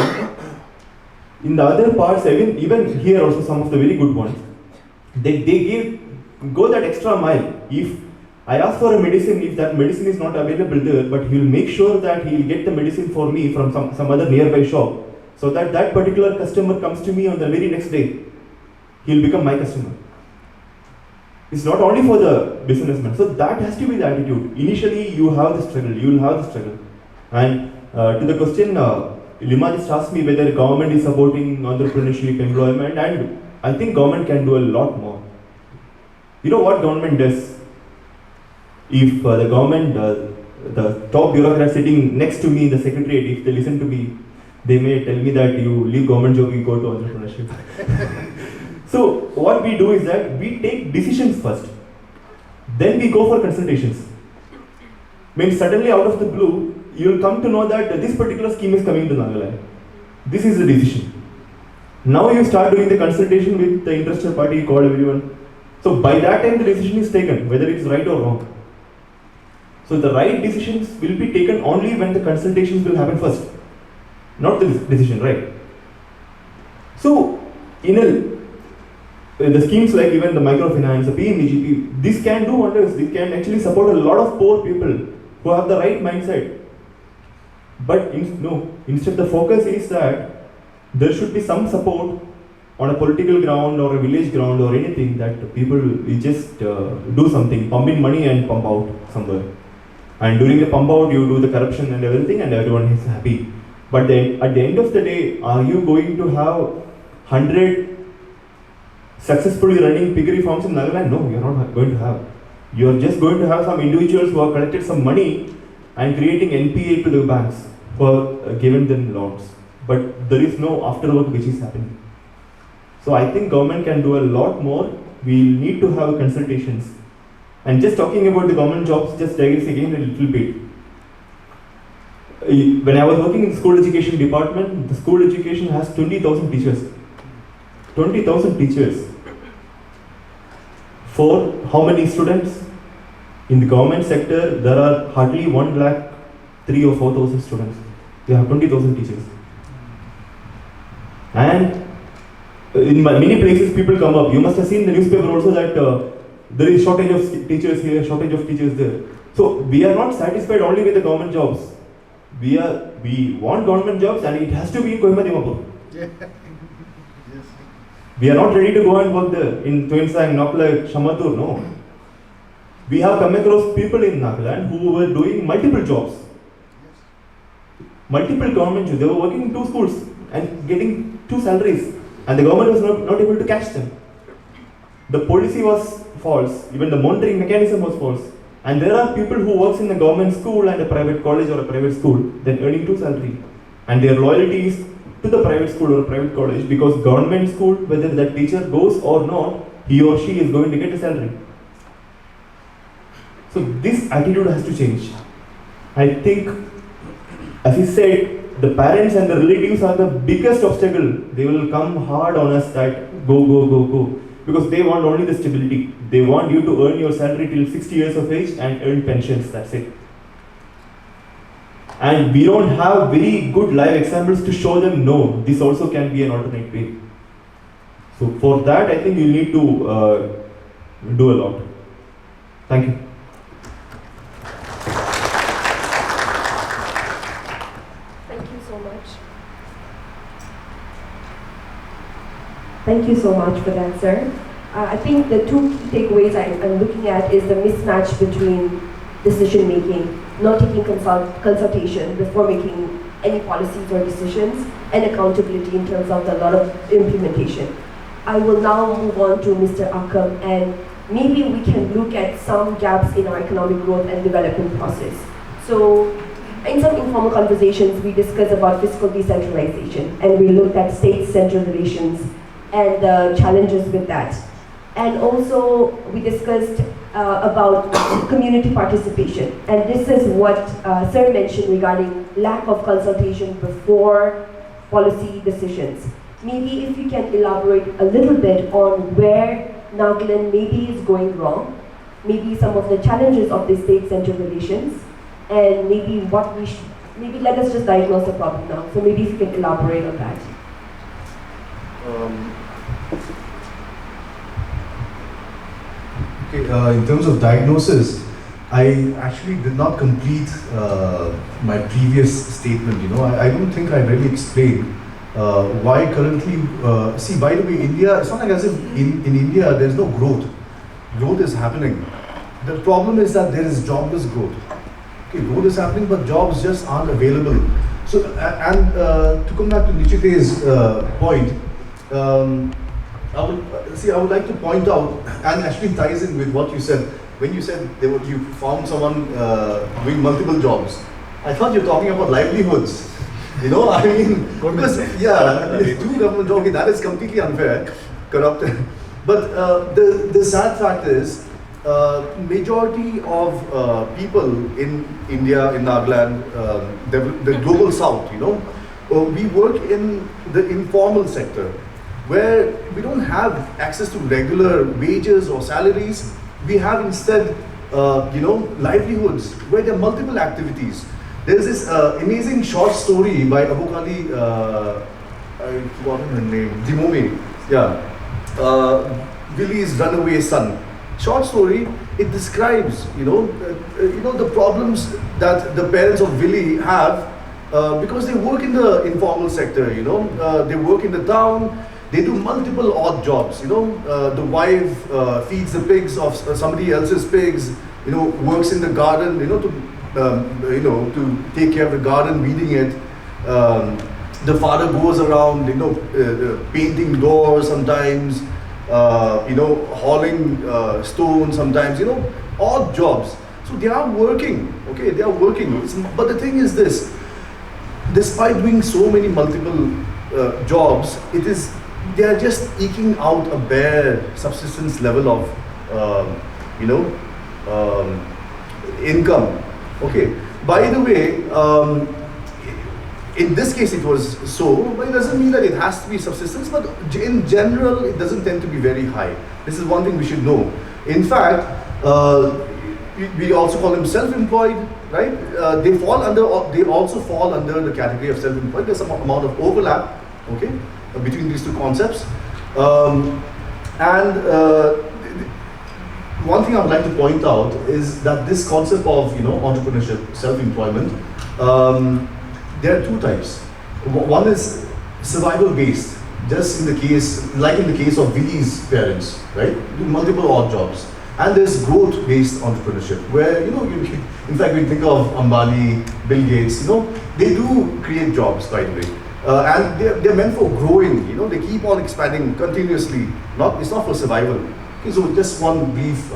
in the other parts, even here also some of the very good ones. They go that extra mile. If I ask for a medicine, if that medicine is not available there, but he will make sure that he will get the medicine for me from some other nearby shop, so that that particular customer comes to me on the very next day. He will become my customer. It's not only for the businessman. So that has to be the attitude. Initially, you have the struggle. And to the question, Lima just asked me whether government is supporting entrepreneurship, employment, and I think government can do a lot more. You know what government does? If the government, the top bureaucrat sitting next to me in the secretariat, if they listen to me, they may tell me that you leave government job, you go to entrepreneurship. So what we do is that we take decisions first, then we go for consultations. Means suddenly out of the blue, you will come to know that this particular scheme is coming to Nagaland. This is the decision. Now you start doing the consultation with the interested party, you call everyone. So by that time the decision is taken, whether it's right or wrong. So the right decisions will be taken only when the consultations will happen first, not the decision, right? So in the schemes like even the microfinance, the PMEGP, this can do wonders. This can actually support a lot of poor people who have the right mindset. But instead the focus is that there should be some support on a political ground or a village ground or anything, that people will just do something, pump in money and pump out somewhere. And during the pump out, you do the corruption and everything, and everyone is happy. But then at the end of the day, are you going to have 100 successfully running piggery farms in Nagaland? No, you're not going to have. You're just going to have some individuals who have collected some money and creating NPA to the banks for giving them loans. But there is no afterwork which is happening. So I think government can do a lot more. We need to have consultations. And just talking about the government jobs, just digress again a little bit. When I was working in the school education department, the school education has 20,000 teachers. 20,000 teachers. For how many students? In the government sector, there are hardly 1,03,000 or 4,000 students. They have 20,000 teachers. And in many places people come up. You must have seen the newspaper also that there is shortage of teachers here, shortage of teachers there. So we are not satisfied only with the government jobs. We want government jobs, and it has to be in Kohima Dimapur. Yes. We are not ready to go and work there in Twinsang, Nokla, Shamatur, no. We have come across people in Nagaland who were doing multiple jobs. Multiple government jobs. They were working in 2 schools and getting 2 salaries, and the government was not able to catch them. The policy was false, even the monitoring mechanism was false. And there are people who works in a government school and a private college or a private school, then earning 2 salary. And their loyalty is to the private school or a private college, because government school, whether that teacher goes or not, he or she is going to get a salary. So this attitude has to change. I think, as he said, the parents and the relatives are the biggest obstacle. They will come hard on us that go. Because they want only the stability. They want you to earn your salary till 60 years of age and earn pensions, that's it. And we don't have very good live examples to show them, no, this also can be an alternate way. So for that, I think you need to do a lot. Thank you. Thank you so much. Thank you so much for that, sir. I think the 2 key takeaways I'm looking at is the mismatch between decision making, not taking consultation before making any policies or decisions, and accountability in terms of the lot of implementation. I will now move on to Mr. Akam, and maybe we can look at some gaps in our economic growth and development process. So in some informal conversations, we discussed about fiscal decentralization, and we looked at state-central relations and the challenges with that. And also, we discussed about community participation. And this is what Sir mentioned regarding lack of consultation before policy decisions. Maybe if you can elaborate a little bit on where Nagaland maybe is going wrong, maybe some of the challenges of the state-center relations, and maybe what we should, maybe let us just diagnose the problem now. So maybe if you can elaborate on that. In terms of diagnosis, I actually did not complete my previous statement. I don't think I really explained why currently, see, by the way, India, it's not like as if in India there's no growth. Growth is happening. The problem is that there is jobless growth. Okay, growth is happening, but jobs just aren't available. So, to come back to Nichite's point, I would like to point out, and actually ties in with what you said, when you said you found someone doing multiple jobs. I thought you were talking about livelihoods. I mean, because, two government jobs, okay, that is completely unfair, corrupt. But the sad fact is, majority of people in India, in Nagaland, the global south, we work in the informal sector, where we don't have access to regular wages or salaries. We have instead, livelihoods, where there are multiple activities. There's this amazing short story by Abukali, I've forgotten her name, Dimome, Willy's runaway son. Short story, it describes, the problems that the parents of Willy have because they work in the informal sector, they work in the town, they do multiple odd jobs, the wife feeds the pigs of somebody else's pigs, works in the garden, to take care of the garden, weeding it. The father goes around, painting doors sometimes, hauling stone sometimes, odd jobs. So they are working, okay, they are working. But the thing is this, despite doing so many multiple jobs, they are just eking out a bare subsistence level of, income. Okay. By the way, in this case it was so, but it doesn't mean that it has to be subsistence, but in general it doesn't tend to be very high. This is one thing we should know. In fact, we also call them self-employed, right? They also fall under the category of self-employed. There's some amount of overlap, okay, between these two concepts. One thing I would like to point out is that this concept of entrepreneurship, self-employment, there are two types. One is survival based, just in the case of Willy's parents, right? Do multiple odd jobs. And there's growth based entrepreneurship, where in fact we think of Ambani, Bill Gates, they do create jobs, by the way. And they're meant for growing, they keep on expanding continuously. It's not for survival. Okay, so just one brief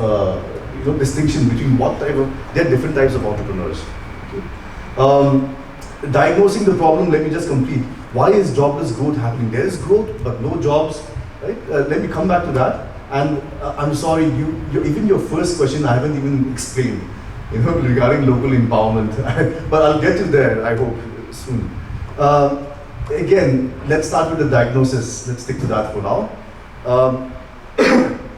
distinction between there are different types of entrepreneurs. Okay. Diagnosing the problem, let me just complete. Why is jobless growth happening? There is growth, but no jobs. Right? Let me come back to that. And I'm sorry, even your first question I haven't even explained, regarding local empowerment. But I'll get to there, I hope, soon. Again, let's start with the diagnosis. Let's stick to that for now.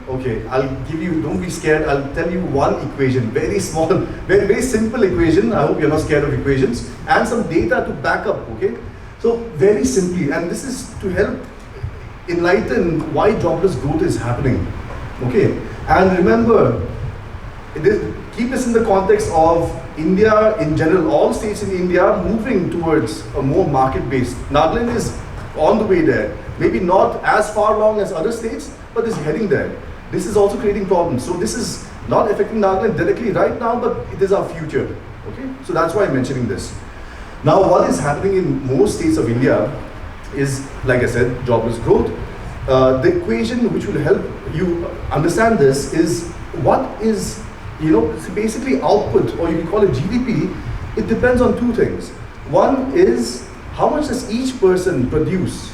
Okay, I'll give you, don't be scared, I'll tell you one equation, very small, very, very simple equation. I hope you're not scared of equations, and some data to back up, okay? So, very simply, and this is to help enlighten why jobless growth is happening, okay? And remember, keep this in the context of India in general, all states in India moving towards a more market-based. Nagaland is on the way there, maybe not as far along as other states, but is heading there. This is also creating problems. So this is not affecting Nagaland directly right now, but it is our future. Okay, so that's why I'm mentioning this. Now, what is happening in most states of India is, like I said, jobless growth. The equation which will help you understand this is what is, basically output, or you can call it GDP. It depends on two things. One is how much does each person produce,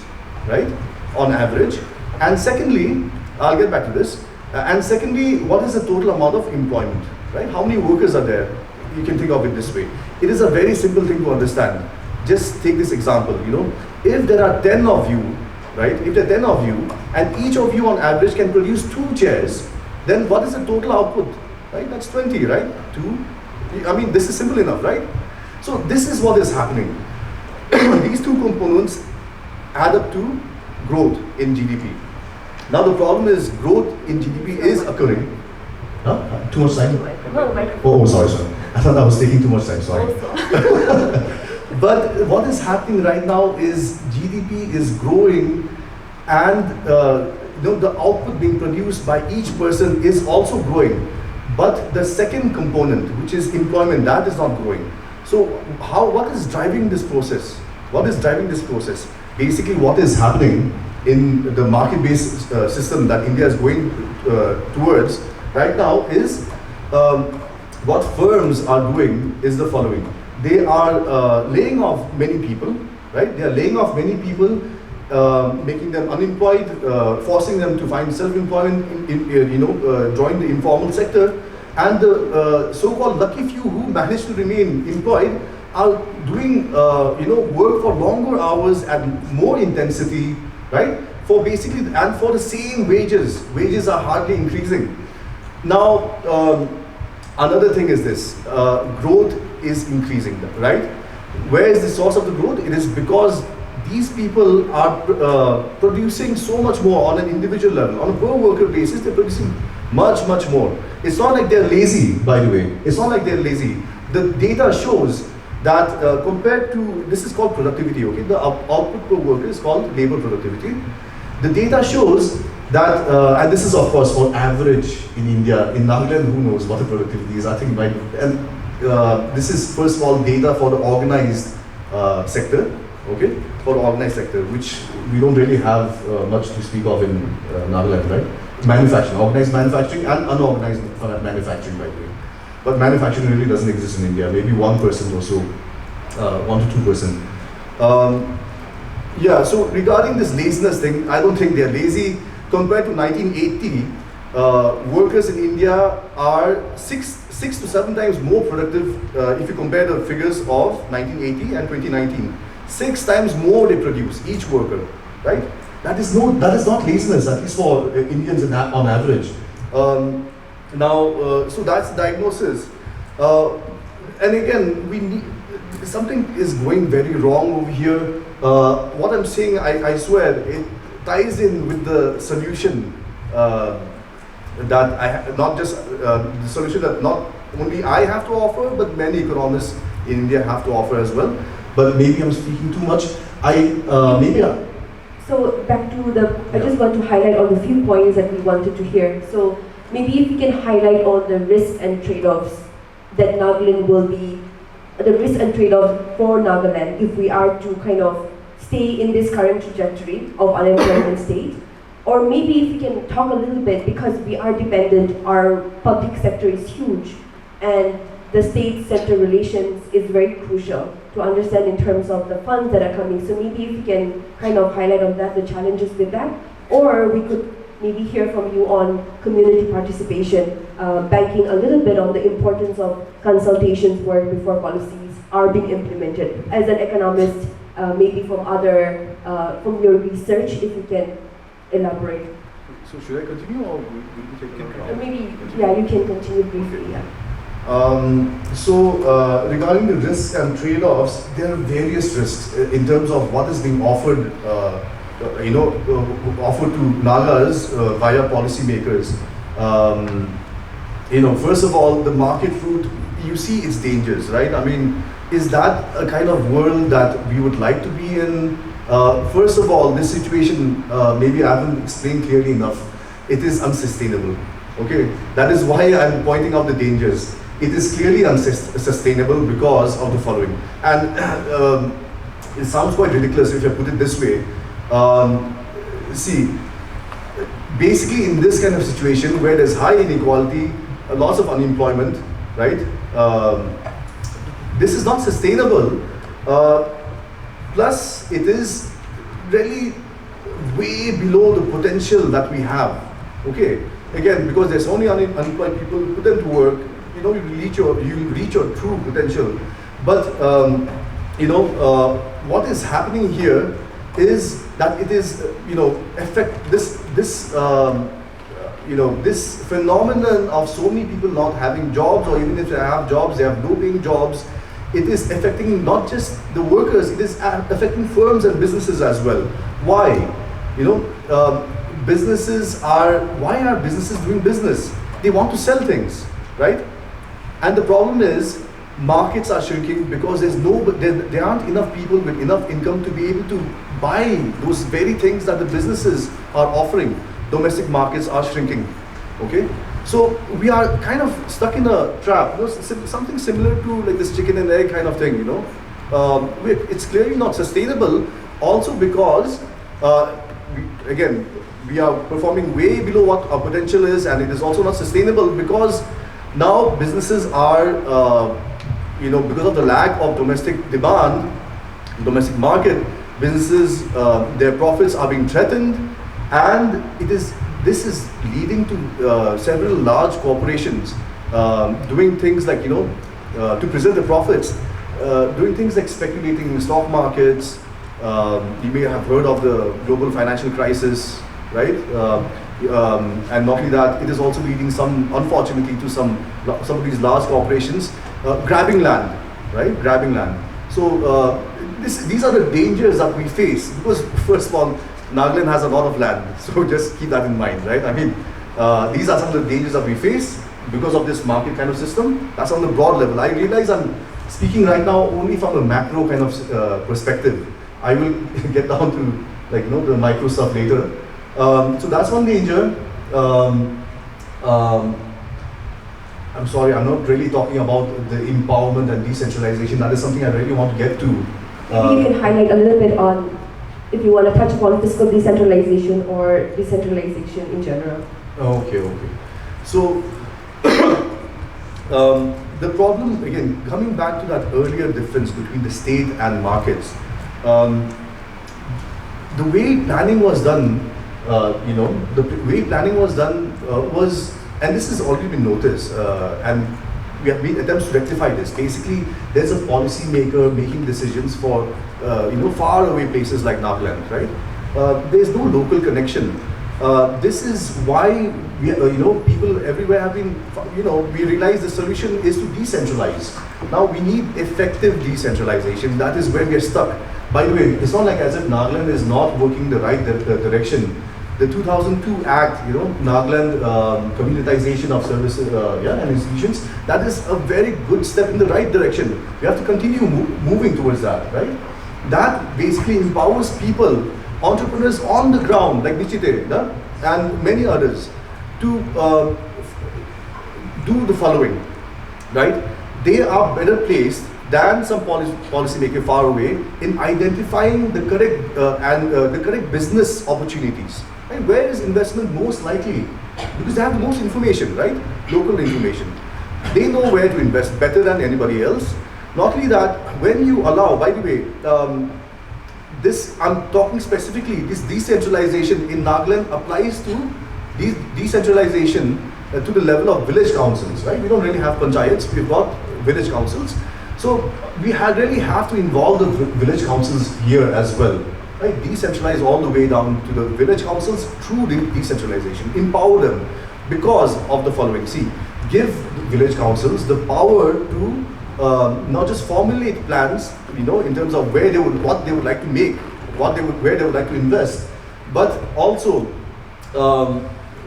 right, on average, and secondly, I'll get back to this. And secondly, what is the total amount of employment, right? How many workers are there? You can think of it this way. It is a very simple thing to understand. Just take this example, if there are 10 of you, right? If there are 10 of you, and each of you on average can produce 2 chairs, then what is the total output, right? That's 20, right? 2. I mean, this is simple enough, right? So this is what is happening. These 2 components add up to growth in GDP. Now the problem is growth in GDP is occurring. Huh? Too much time? Oh, sorry. I thought I was taking too much time, sorry. But what is happening right now is GDP is growing, and the output being produced by each person is also growing. But the second component, which is employment, that is not growing. So what is driving this process? What is driving this process? Basically, what is happening in the market-based system that India is going towards right now is what firms are doing is the following. They are laying off many people, right? They are laying off many people, making them unemployed, forcing them to find self-employment, join the informal sector, and the so-called lucky few who manage to remain employed are doing work for longer hours and more intensity, right? For basically and for the same wages. Wages are hardly increasing. Now, another thing is this: growth is increasing, right? Where is the source of the growth? It is because these people are producing so much more on an individual level. On a per worker basis, they're producing much, much more. It's not like they're lazy, by the way. It's not like they're lazy. The data shows that compared to, this is called productivity, okay? The output per worker is called labor productivity. The data shows that, and this is of course for average in India. In Nagaland, who knows what the productivity is? I think this is first of all data for the organized sector, okay? For the organized sector, which we don't really have much to speak of in Nagaland, right? Manufacturing, organized manufacturing and unorganized manufacturing, by the way. But manufacturing really doesn't exist in India, maybe 1% or so, 1 to 2%. Yeah, so regarding this laziness thing, I don't think they're lazy. Compared to 1980, workers in India are 6 to 7 times more productive if you compare the figures of 1980 and 2019. 6 times more they produce, each worker, right? That is not laziness, at least for Indians on average. So that's the diagnosis. And again, something is going very wrong over here. What I'm saying, I swear, it ties in with the solution the solution that not only I have to offer, but many economists in India have to offer as well. But maybe I'm speaking too much. So back to I just want to highlight on the few points that we wanted to hear. So maybe if we can highlight on the risks and trade-offs that Nagaland will be, the risk and trade-off for Nagaland if we are to kind of stay in this current trajectory of unemployment state. Or maybe if we can talk a little bit, because we are dependent, our public sector is huge, and the state-center relations is very crucial to understand in terms of the funds that are coming. So maybe if we can kind of highlight on that, the challenges with that, or we could maybe hear from you on community participation, banking a little bit on the importance of consultations work before policies are being implemented. As an economist, maybe from your research, if you can elaborate. So should I continue or will you take it? Maybe, yeah, you can continue briefly, yeah. Regarding the risks and trade-offs, there are various risks in terms of what is being offered, offered to Nagas via policymakers. First of all, the market route, you see its dangers, right? I mean, is that a kind of world that we would like to be in? First of all, this situation, maybe I haven't explained clearly enough, it is unsustainable, okay? That is why I'm pointing out the dangers. It is clearly unsustainable because of the following. And it sounds quite ridiculous if I put it this way. See, basically in this kind of situation where there's high inequality, lots of unemployment, right? This is not sustainable. Plus, it is really way below the potential that we have. Okay, again, because there's only unemployed people, put them to work, you reach your true potential. But what is happening here is that it is this phenomenon of so many people not having jobs, or even if they have jobs, they have low-paying jobs. It is affecting not just the workers; it is affecting firms and businesses as well. Why? Why are businesses doing business? They want to sell things, right? And the problem is, markets are shrinking because there aren't enough people with enough income to be able to buy those very things that the businesses are offering. Domestic markets are shrinking. Okay, so we are kind of stuck in a trap. Something similar to like this chicken and egg kind of thing. It's clearly not sustainable. Also because we are performing way below what our potential is, and it is also not sustainable because now businesses are, because of the lack of domestic demand, domestic market, businesses, their profits are being threatened, and this is leading to several large corporations doing things like, to preserve their profits, doing things like speculating in stock markets. You may have heard of the global financial crisis, right? And not only that, it is also leading unfortunately to some of these large corporations grabbing land, right? Grabbing land. So these are the dangers that we face, because first of all, Nagaland has a lot of land, so just keep that in mind, right? I mean, these are some of the dangers that we face because of this market kind of system. That's on the broad level. I realize I'm speaking right now only from a macro kind of perspective. I will get down to the micro stuff later. So that's one danger. I'm sorry, I'm not really talking about the empowerment and decentralization. That is something I really want to get to. Maybe you can highlight a little bit on, if you want to touch upon fiscal decentralization or decentralization in general. Okay. So the problem, again, coming back to that earlier difference between the state and markets, the way planning was done, was, and this has already been noticed, and we have made attempts to rectify this. Basically, there's a policy maker making decisions for far away places like Nagaland, right? There's no local connection. This is why people everywhere have been, we realize the solution is to decentralize. Now we need effective decentralization. That is where we are stuck. By the way, it's not like as if Nagaland is not working in the right direction. The 2002 Act, Nagaland communitization of services and institutions, that is a very good step in the right direction. We have to continue moving towards that, right? That basically empowers people, entrepreneurs on the ground, like Nichite and many others, to do the following, right? They are better placed than some policy maker far away in identifying the correct business opportunities. And where is investment most likely? Because they have the most information, right? Local information. They know where to invest better than anybody else. Not only that, when you allow, by the way, I'm talking specifically, this decentralization in Nagaland applies to decentralization to the level of village councils, right? We don't really have panchayats, we've got village councils. So we really have to involve the village councils here as well. Right? Decentralize all the way down to the village councils through decentralization. Empower them because of the following. See, give village councils the power to not just formulate plans, in terms of what they would like to make, where they would like to invest, but also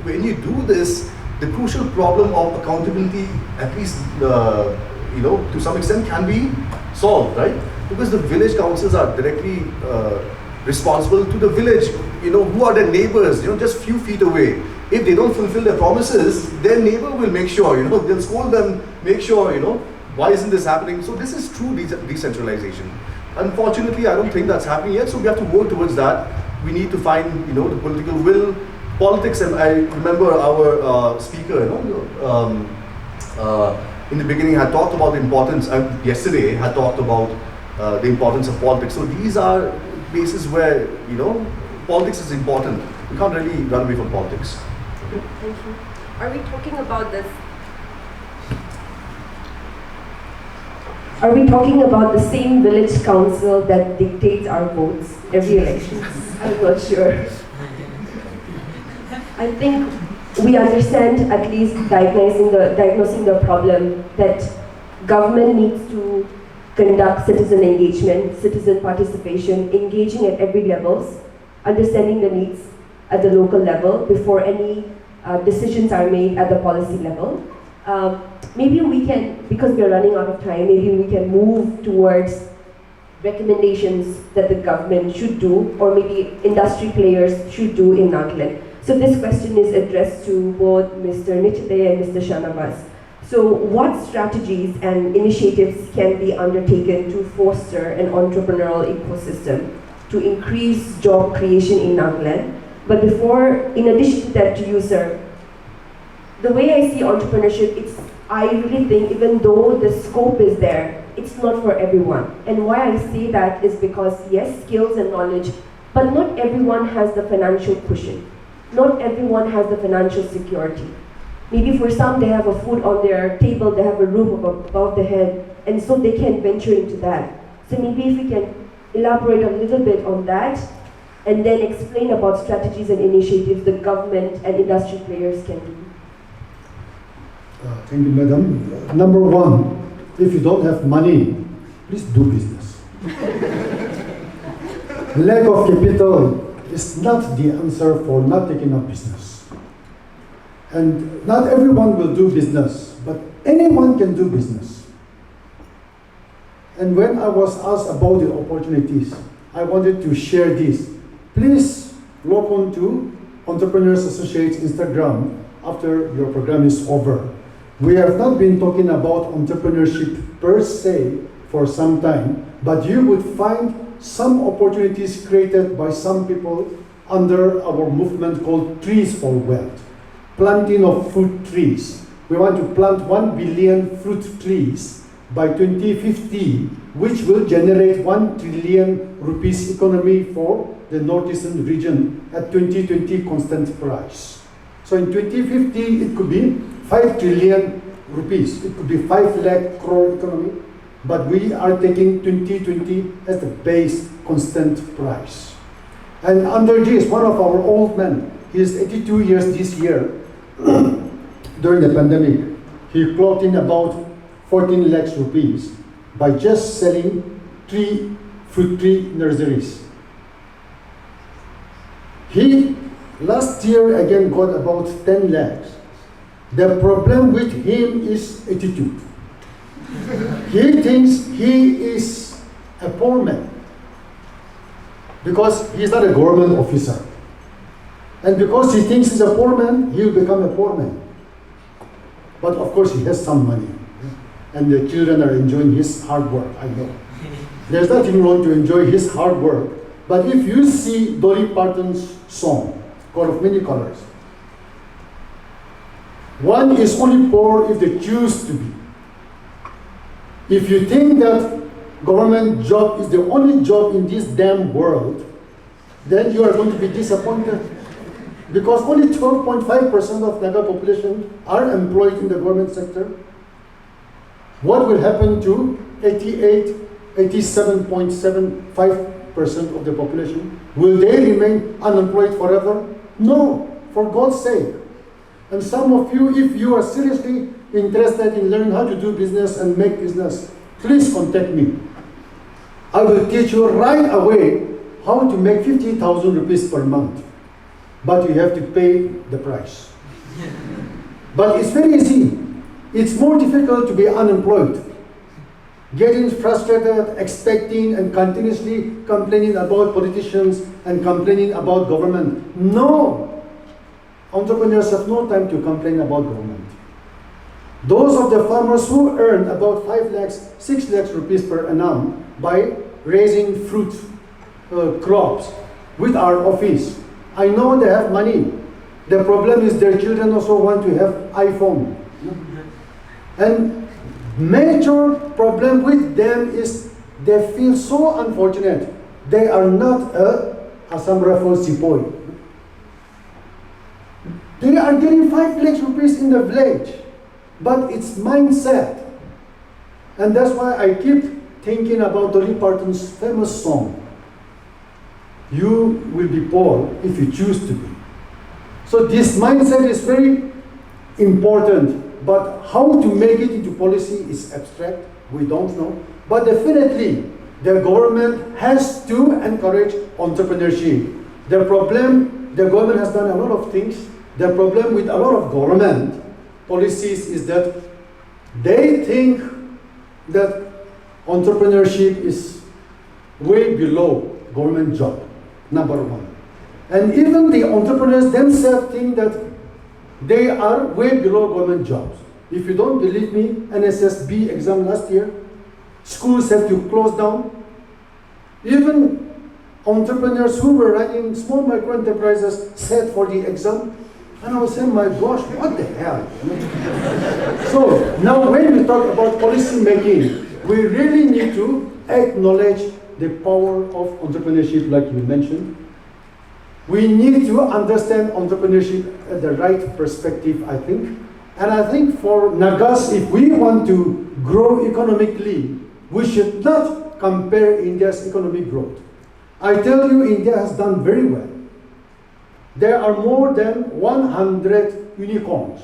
when you do this, the crucial problem of accountability, at least to some extent, can be solved, right? Because the village councils are directly responsible to the village, who are their neighbors, just few feet away. If they don't fulfill their promises, their neighbor will make sure, they'll scold them, make sure, why isn't this happening? So this is true decentralization. Unfortunately, I don't think that's happening yet, so we have to work towards that. We need to find, the political will, politics, and I remember our speaker, in the beginning had talked about the importance, yesterday had talked about the importance of politics. So these are places where, politics is important. We can't really run away from politics. Thank you. Are we talking about this? Are we talking about the same village council that dictates our votes every election? I'm not sure. I think we understand, at least diagnosing the problem, that government needs to conduct citizen engagement, citizen participation, engaging at every levels, understanding the needs at the local level before any decisions are made at the policy level. Maybe we can, because we are running out of time, maybe we can move towards recommendations that the government should do, or maybe industry players should do in Nagaland. So this question is addressed to both Mr. Nichite and Mr. Shanavas. So what strategies and initiatives can be undertaken to foster an entrepreneurial ecosystem to increase job creation in Nagaland? But before, in addition to that, to you, sir, the way I see entrepreneurship, I really think even though the scope is there, it's not for everyone. And why I say that is because, yes, skills and knowledge, but not everyone has the financial cushion. Not everyone has the financial security. Maybe for some, they have a food on their table, they have a roof above their head, and so they can venture into that. So maybe if we can elaborate a little bit on that, and then explain about strategies and initiatives the government and industry players can do. Thank you, madam. Number one, if you don't have money, please do business. Lack of capital is not the answer for not taking up business. And not everyone will do business, but anyone can do business. And when I was asked about the opportunities, I wanted to share this. Please log on to Entrepreneurs Associates Instagram after your program is over. We have not been talking about entrepreneurship per se for some time, but you would find some opportunities created by some people under our movement called Trees for Wealth. Planting of fruit trees. We want to plant 1 billion fruit trees by 2050, which will generate 1 trillion rupees economy for the northeastern region at 2020 constant price. So in 2050, it could be 5 trillion rupees. It could be 5 lakh crore economy, but we are taking 2020 as the base constant price. And under this, one of our old men, he is 82 years this year, during the pandemic, he clocked in about 14 lakhs rupees by just selling 3 fruit tree nurseries. He last year again got about 10 lakhs. The problem with him is attitude. He thinks he is a poor man because he is not a government officer. And because he thinks he's a poor man, he will become a poor man. But of course he has some money. And the children are enjoying his hard work, I know. There's nothing wrong to enjoy his hard work. But if you see Dolly Parton's song, God of Many Colors, one is only poor if they choose to be. If you think that government job is the only job in this damn world, then you are going to be disappointed. Because only 12.5% of Naga population are employed in the government sector. What will happen to 87.75% of the population? Will they remain unemployed forever? No, for God's sake. And some of you, if you are seriously interested in learning how to do business and make business, please contact me. I will teach you right away how to make 50,000 rupees per month. But you have to pay the price. But it's very easy. It's more difficult to be unemployed. Getting frustrated, expecting, and continuously complaining about politicians and complaining about government. No! Entrepreneurs have no time to complain about government. Those of the farmers who earn about 5 lakhs, 6 lakhs rupees per annum by raising fruit crops with our office, I know they have money. The problem is their children also want to have iPhone. And major problem with them is they feel so unfortunate. They are not a Assam Rifle Sepoy. They are getting 5 lakhs rupees in the village, but it's mindset. And that's why I keep thinking about Dolly Parton's famous song, "You will be poor if you choose to be." So this mindset is very important, but how to make it into policy is abstract, we don't know. But definitely, the government has to encourage entrepreneurship. The government has done a lot of things. The problem with a lot of government policies is that they think that entrepreneurship is way below government job, number one. And even the entrepreneurs themselves think that they are way below government jobs. If you don't believe me, NSSB exam last year, schools have to close down. Even entrepreneurs who were running small micro enterprises sat for the exam. And I was saying, my gosh, what the hell? So now when we talk about policy making, we really need to acknowledge the power of entrepreneurship, like you mentioned. We need to understand entrepreneurship at the right perspective, I think. And I think for Nagas, if we want to grow economically, we should not compare India's economic growth. I tell you, India has done very well. There are more than 100 unicorns,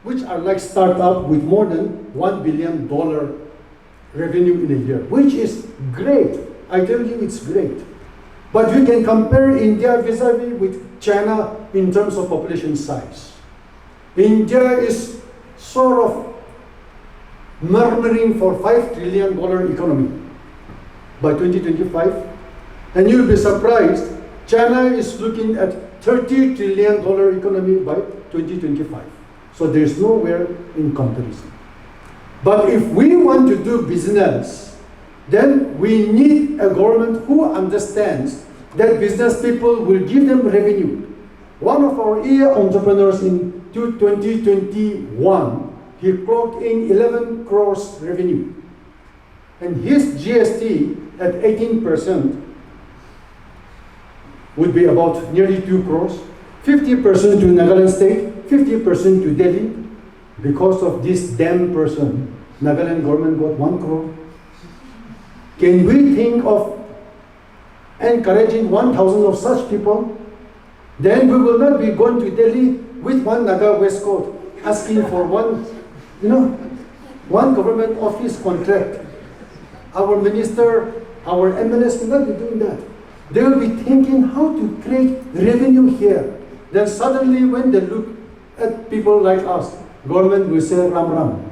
which are like startups with more than $1 billion revenue in a year, which is great. I tell you, it's great. But you can compare India vis-a-vis with China in terms of population size. India is sort of murmuring for $5 trillion economy by 2025. And you'll be surprised, China is looking at $30 trillion economy by 2025. So there's nowhere in comparison. But if we want to do business, then we need a government who understands that business people will give them revenue. One of our EA entrepreneurs in 2021, he clocked in 11 crores revenue. And his GST at 18% would be about nearly 2 crores, 50% to Nagaland state, 50% to Delhi. Because of this damn person, Nagaland government got 1 crore. Can we think of encouraging 1,000 of such people? Then we will not be going to Delhi with one Naga waistcoat, asking for one government office contract. Our minister, our MLS will not be doing that. They will be thinking how to create revenue here. Then suddenly when they look at people like us, government will say Ram Ram.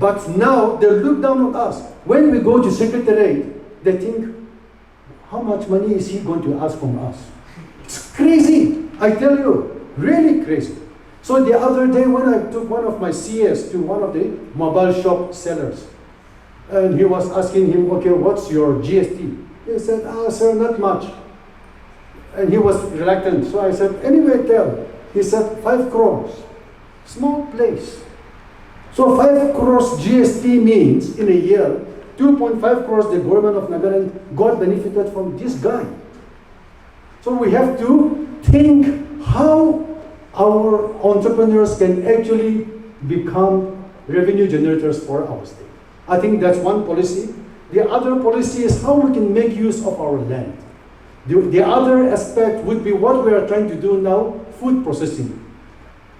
But now they look down on us. When we go to secretariat, they think, how much money is he going to ask from us? It's crazy, I tell you, really crazy. So the other day when I took one of my CS to one of the mobile shop sellers, and he was asking him, okay, what's your GST? He said, sir, not much. And he was reluctant. So I said, anyway, tell. He said, 5 crores. Small place. So 5 crores GST means in a year, 2.5 crores the government of Nagaland got benefited from this guy. So we have to think how our entrepreneurs can actually become revenue generators for our state. I think that's one policy. The other policy is how we can make use of our land. The other aspect would be what we are trying to do now, food processing.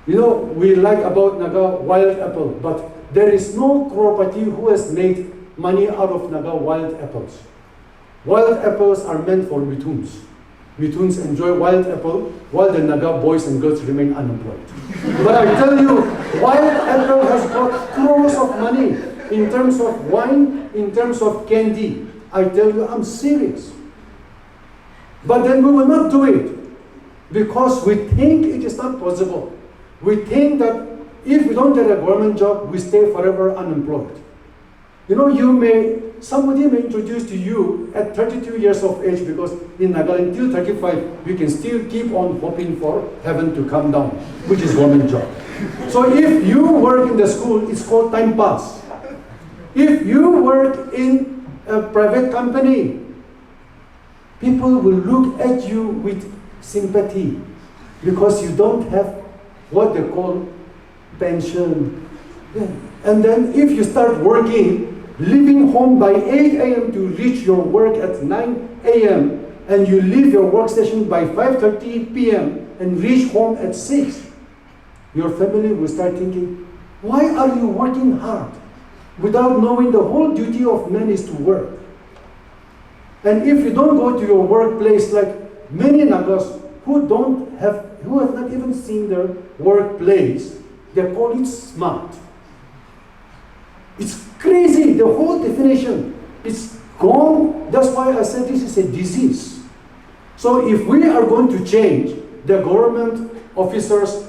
You know, we like about Naga wild apple, but there is no cooperative who has made money out of Naga wild apples. Wild apples are meant for Mithuns. Mithuns enjoy wild apple while the Naga boys and girls remain unemployed. But I tell you, wild apple has got crores of money in terms of wine, in terms of candy. I tell you, I'm serious. But then we will not do it because we think it is not possible. We think that if we don't get a government job, we stay forever unemployed. You know, somebody may introduce to you at 32 years of age, because in Nagaland till 35, you can still keep on hoping for heaven to come down, which is government job. So if you work in the school, it's called time pass. If you work in a private company, people will look at you with sympathy because you don't have what they call pension. Yeah. And then if you start working, leaving home by 8 a.m. to reach your work at 9 a.m., and you leave your workstation by 5:30 p.m. and reach home at 6, your family will start thinking, why are you working hard without knowing the whole duty of man is to work? And if you don't go to your workplace, like many Nagas who have not even seen their workplace, they call it smart. It's crazy, the whole definition is gone. That's why I said this is a disease. So if we are going to change the government officers,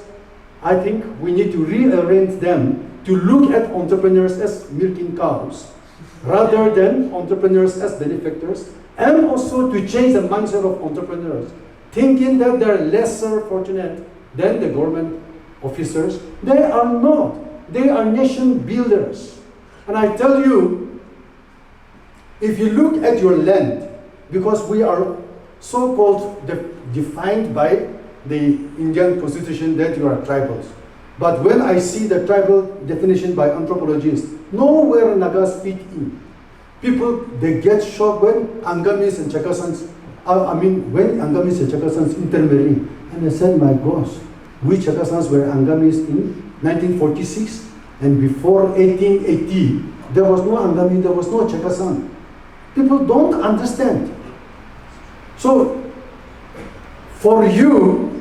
I think we need to rearrange them to look at entrepreneurs as milking cows rather than entrepreneurs as benefactors, and also to change the mindset of entrepreneurs, thinking that they're lesser fortunate than the government officers. They are not. They are nation builders. And I tell you, if you look at your land, because we are so-called defined by the Indian constitution that you are tribals. But when I see the tribal definition by anthropologists, nowhere Nagas fit in. People, they get shocked when Angamis and Chakasans, when Angamis and Chakasans intermarry. And I said, my gosh, we Chakasans were Angamis in 1946, and before 1880, there was no Angami, there was no Chakasan. People don't understand. So, for you,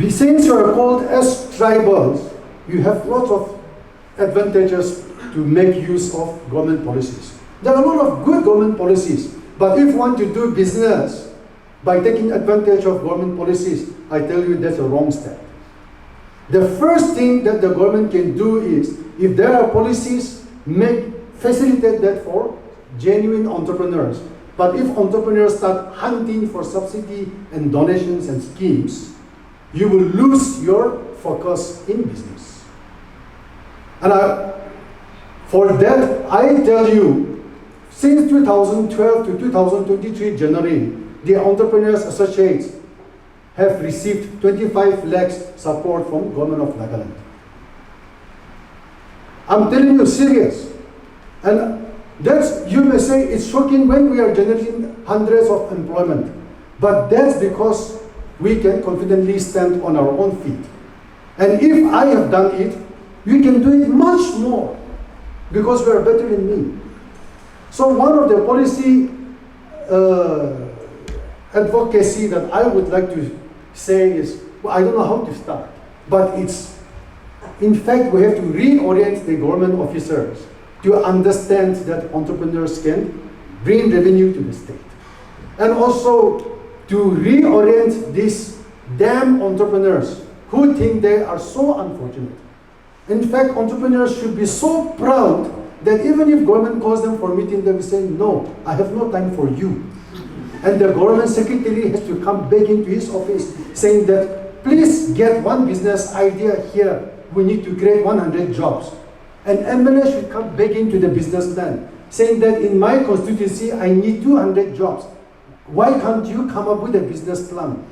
since you are called as tribals, you have lots of advantages to make use of government policies. There are a lot of good government policies, but if you want to do business by taking advantage of government policies, I tell you that's a wrong step. The first thing that the government can do is, if there are policies, facilitate that for genuine entrepreneurs. But if entrepreneurs start hunting for subsidy and donations and schemes, you will lose your focus in business. And for that, I tell you, since 2012 to 2023 January, the Entrepreneurs Associates have received 25 lakhs support from government of Nagaland. I'm telling you, serious. And that's, you may say, it's shocking when we are generating hundreds of employment. But that's because we can confidently stand on our own feet. And if I have done it, you can do it much more, because we are better than me. So one of the policy advocacy that I would like to say is, well, I don't know how to start, but it's, in fact, we have to reorient the government officers to understand that entrepreneurs can bring revenue to the state. And also to reorient these damn entrepreneurs who think they are so unfortunate. In fact, entrepreneurs should be so proud that even if government calls them for meeting, they will say, no, I have no time for you. And the government secretary has to come back into his office saying that, please get one business idea here. We need to create 100 jobs. And MLA should come back into the business plan, saying that in my constituency, I need 200 jobs. Why can't you come up with a business plan?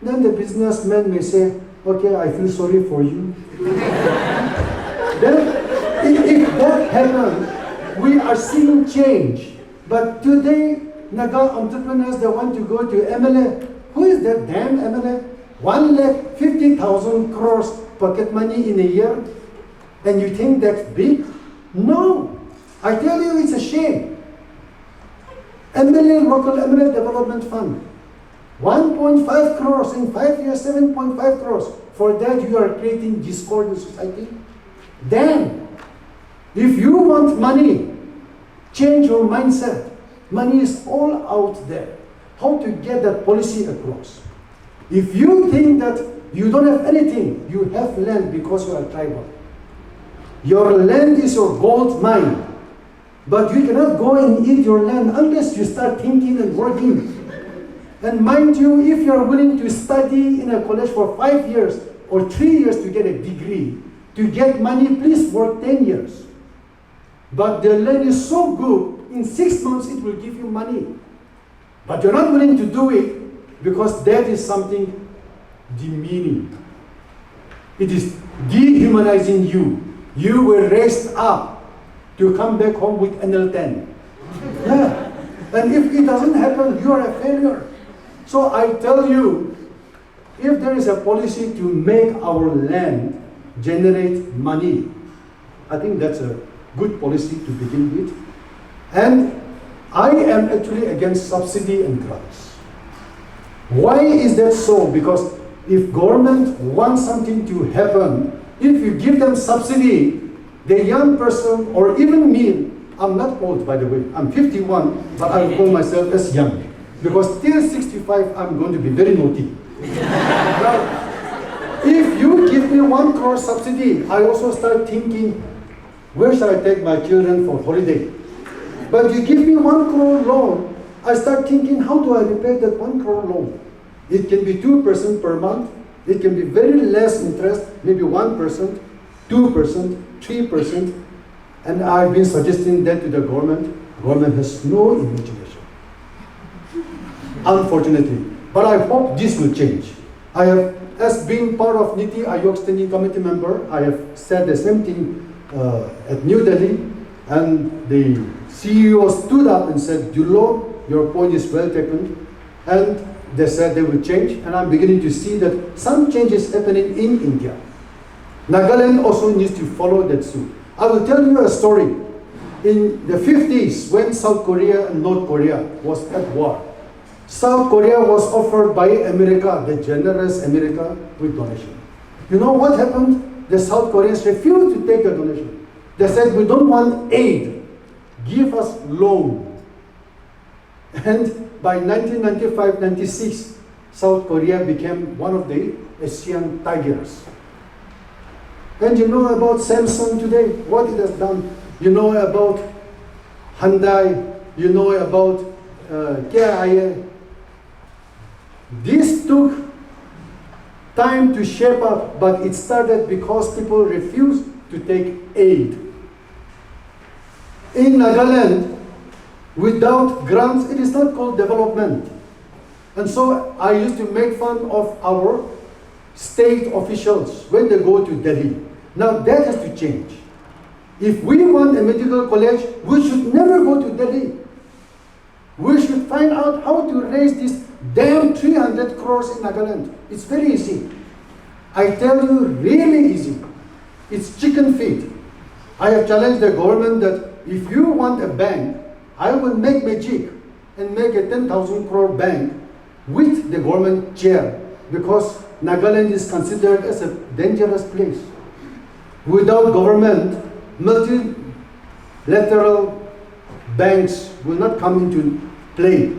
Then the businessman may say, okay, I feel sorry for you. Then, if that happens, we are seeing change. But today, Naga entrepreneurs, they want to go to MLA. Who is that damn MLA? 1,50,000 crores pocket money in a year? And you think that's big? No. I tell you, it's a shame. MLA, local MLA development fund. 1.5 crores in 5 years, 7.5 crores. For that, you are creating discord in society. Then, if you want money, change your mindset. Money is all out there. How to get that policy across? If you think that you don't have anything, you have land because you are tribal. Your land is your gold mine. But you cannot go and eat your land unless you start thinking and working. And mind you, if you are willing to study in a college for 5 years or 3 years to get a degree, to get money, please work 10 years. But the land is so good, in 6 months it will give you money. But you're not willing to do it because that is something demeaning. It is dehumanizing you. You were raised up to come back home with NL10. Yeah. And if it doesn't happen, you are a failure. So I tell you, if there is a policy to make our land generate money, I think that's a good policy to begin with. And I am actually against subsidy and grants. Why is that so? Because if government wants something to happen, if you give them subsidy, the young person, or even me, I'm not old by the way, I'm 51, but I call myself as young. Because till 65, I'm going to be very naughty. Now, if you give me 1 crore subsidy, I also start thinking, where shall I take my children for holiday? But you give me 1 crore loan, I start thinking, how do I repay that 1 crore loan? It can be 2% per month. It can be very less interest, maybe 1%, 2%, 3%. And I've been suggesting that to the government. Government has no imagination, unfortunately. But I hope this will change. I have, as being part of NITI Aayog Standing Committee member, I have said the same thing at New Delhi, and the CEO stood up and said, Dulo, your point is well taken, and they said they will change, and I'm beginning to see that some change is happening in India. Nagaland also needs to follow that suit. I will tell you a story. In the 50s, when South Korea and North Korea was at war, South Korea was offered by America, the generous America, with donation. You know what happened? The South Koreans refused to take the donation. They said, we don't want aid, give us loan. And by 1995-96, South Korea became one of the Asian tigers. And you know about Samsung today, what it has done. You know about Hyundai, you know about KIA. This took time to shape up, but it started because people refused to take aid. In Nagaland, without grants, it is not called development. And so I used to make fun of our state officials when they go to Delhi. Now that has to change. If we want a medical college, we should never go to Delhi. We should find out how to raise this damn 300 crores in Nagaland. It's very easy. I tell you, really easy. It's chicken feed. I have challenged the government that if you want a bank, I will make magic and make a 10,000 crore bank with the government chair, because Nagaland is considered as a dangerous place. Without government, multilateral banks will not come into play.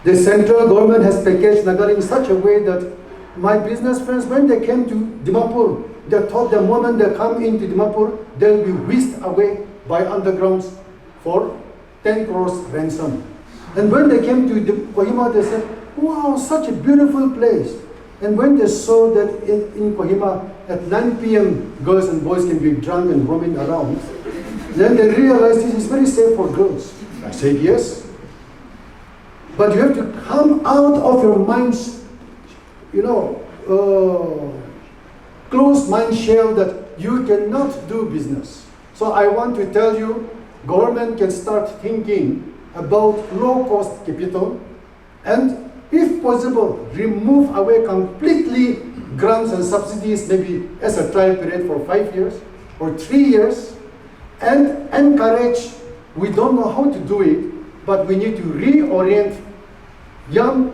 The central government has packaged Nagaland in such a way that my business friends, when they came to Dimapur, they thought the moment they come into Dimapur, they'll be whisked away by undergrounds for 10 crores ransom. And when they came to Kohima, they said, wow, such a beautiful place. And when they saw that in Kohima, at 9 p.m., girls and boys can be drunk and roaming around, then they realized this is very safe for girls. I said, yes. But you have to come out of your mind's, closed mind shell that you cannot do business. So I want to tell you, government can start thinking about low-cost capital, and if possible, remove away completely grants and subsidies, maybe as a trial period for 5 years or 3 years, and encourage, we don't know how to do it, but we need to reorient young,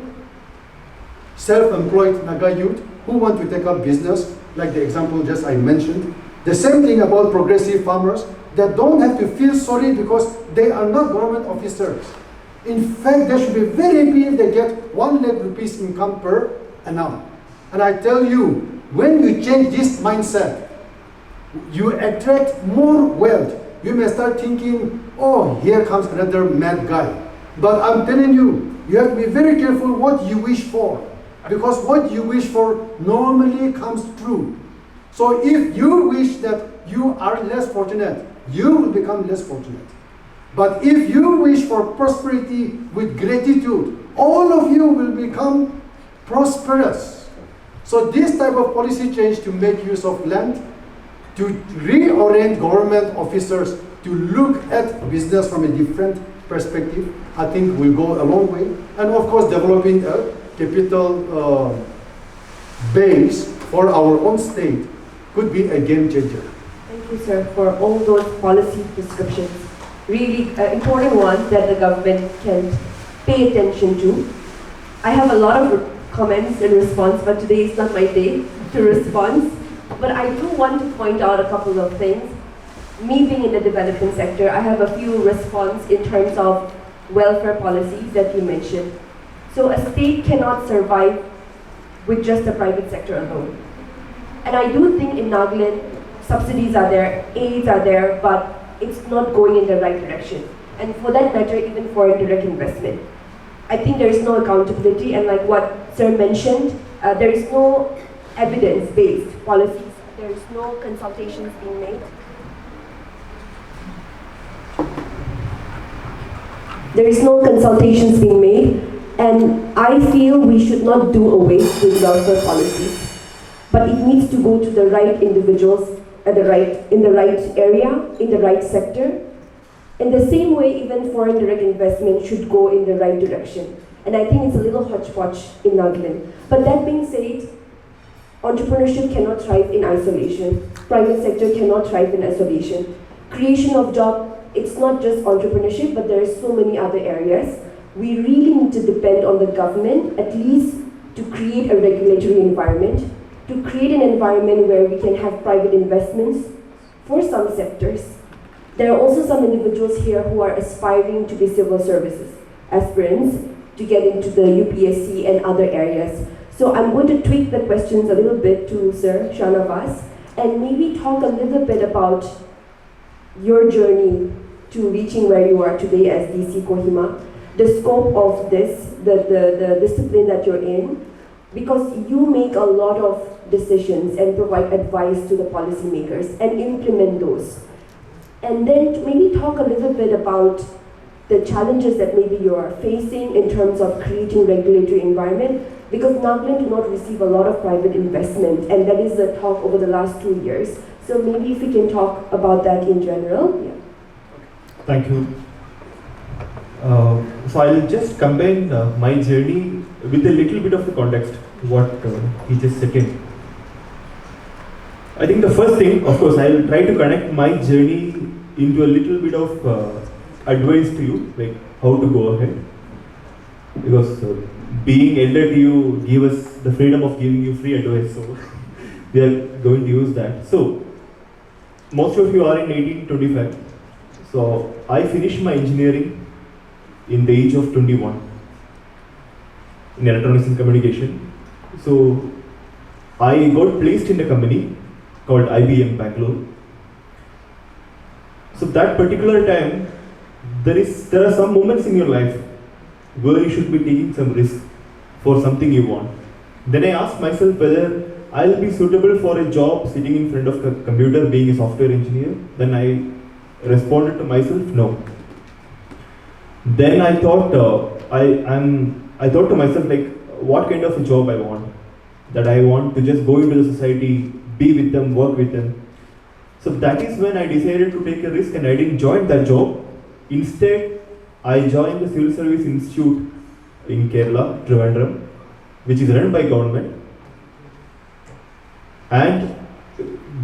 self-employed Naga youth who want to take up business, like the example just I mentioned. The same thing about progressive farmers that don't have to feel sorry because they are not government officers. In fact, they should be very happy if they get 1 lakh rupees income per annum. And I tell you, when you change this mindset, you attract more wealth. You may start thinking, oh, here comes another mad guy. But I'm telling you, you have to be very careful what you wish for, because what you wish for normally comes true. So if you wish that you are less fortunate, you will become less fortunate. But if you wish for prosperity with gratitude, all of you will become prosperous. So this type of policy change to make use of land, to reorient government officers to look at business from a different perspective, I think will go a long way. And of course, developing a capital base for our own state could be a game changer. Thank you, sir, for all those policy prescriptions. Really important ones that the government can pay attention to. I have a lot of comments in response, but today is not my day to respond. But I do want to point out a couple of things. Me being in the development sector, I have a few response in terms of welfare policies that you mentioned. So a state cannot survive with just the private sector alone. And I do think in Nagaland, subsidies are there, aids are there, but it's not going in the right direction. And for that matter, even for direct investment. I think there is no accountability, and like what Sir mentioned, there is no evidence-based policies. There is no consultations being made. There is no consultations being made, and I feel we should not do away with welfare policies, but it needs to go to the right individuals at in the right area, in the right sector. In the same way, even foreign direct investment should go in the right direction. And I think it's a little hodgepodge in Nagaland. But that being said, entrepreneurship cannot thrive in isolation. Private sector cannot thrive in isolation. Creation of jobs, it's not just entrepreneurship, but there are so many other areas. We really need to depend on the government, at least to create a regulatory environment, to create an environment where we can have private investments for some sectors. There are also some individuals here who are aspiring to be civil services aspirants to get into the UPSC and other areas. So I'm going to tweak the questions a little bit to Sir Shanavas and maybe talk a little bit about your journey to reaching where you are today as DC Kohima, the scope of this, the discipline that you're in, because you make a lot of decisions and provide advice to the policymakers and implement those. And then to maybe talk a little bit about the challenges that maybe you are facing in terms of creating regulatory environment, because Nagaland do not receive a lot of private investment, and that is the talk over the last 2 years. So maybe if we can talk about that in general. Yeah. Thank you. So I'll just combine my journey with a little bit of the context, what he just said in. I think the first thing, of course, I will try to connect my journey into a little bit of advice to you, like how to go ahead. Because being elder to you give us the freedom of giving you free advice, so we are going to use that. So, most of you are in 1825. So, I finished my engineering in the age of 21 in electronics and communication. So, I got placed in a company called IBM Bangalore. So that particular time, there are some moments in your life where you should be taking some risk for something you want. Then I asked myself whether I'll be suitable for a job sitting in front of a computer being a software engineer. Then I responded to myself, no. Then I thought, I thought to myself, like, what kind of a job I want? That I want to just go into the society, be with them, work with them. So that is when I decided to take a risk, and I didn't join that job. Instead, I joined the Civil Service Institute in Kerala, Trivandrum, which is run by government, and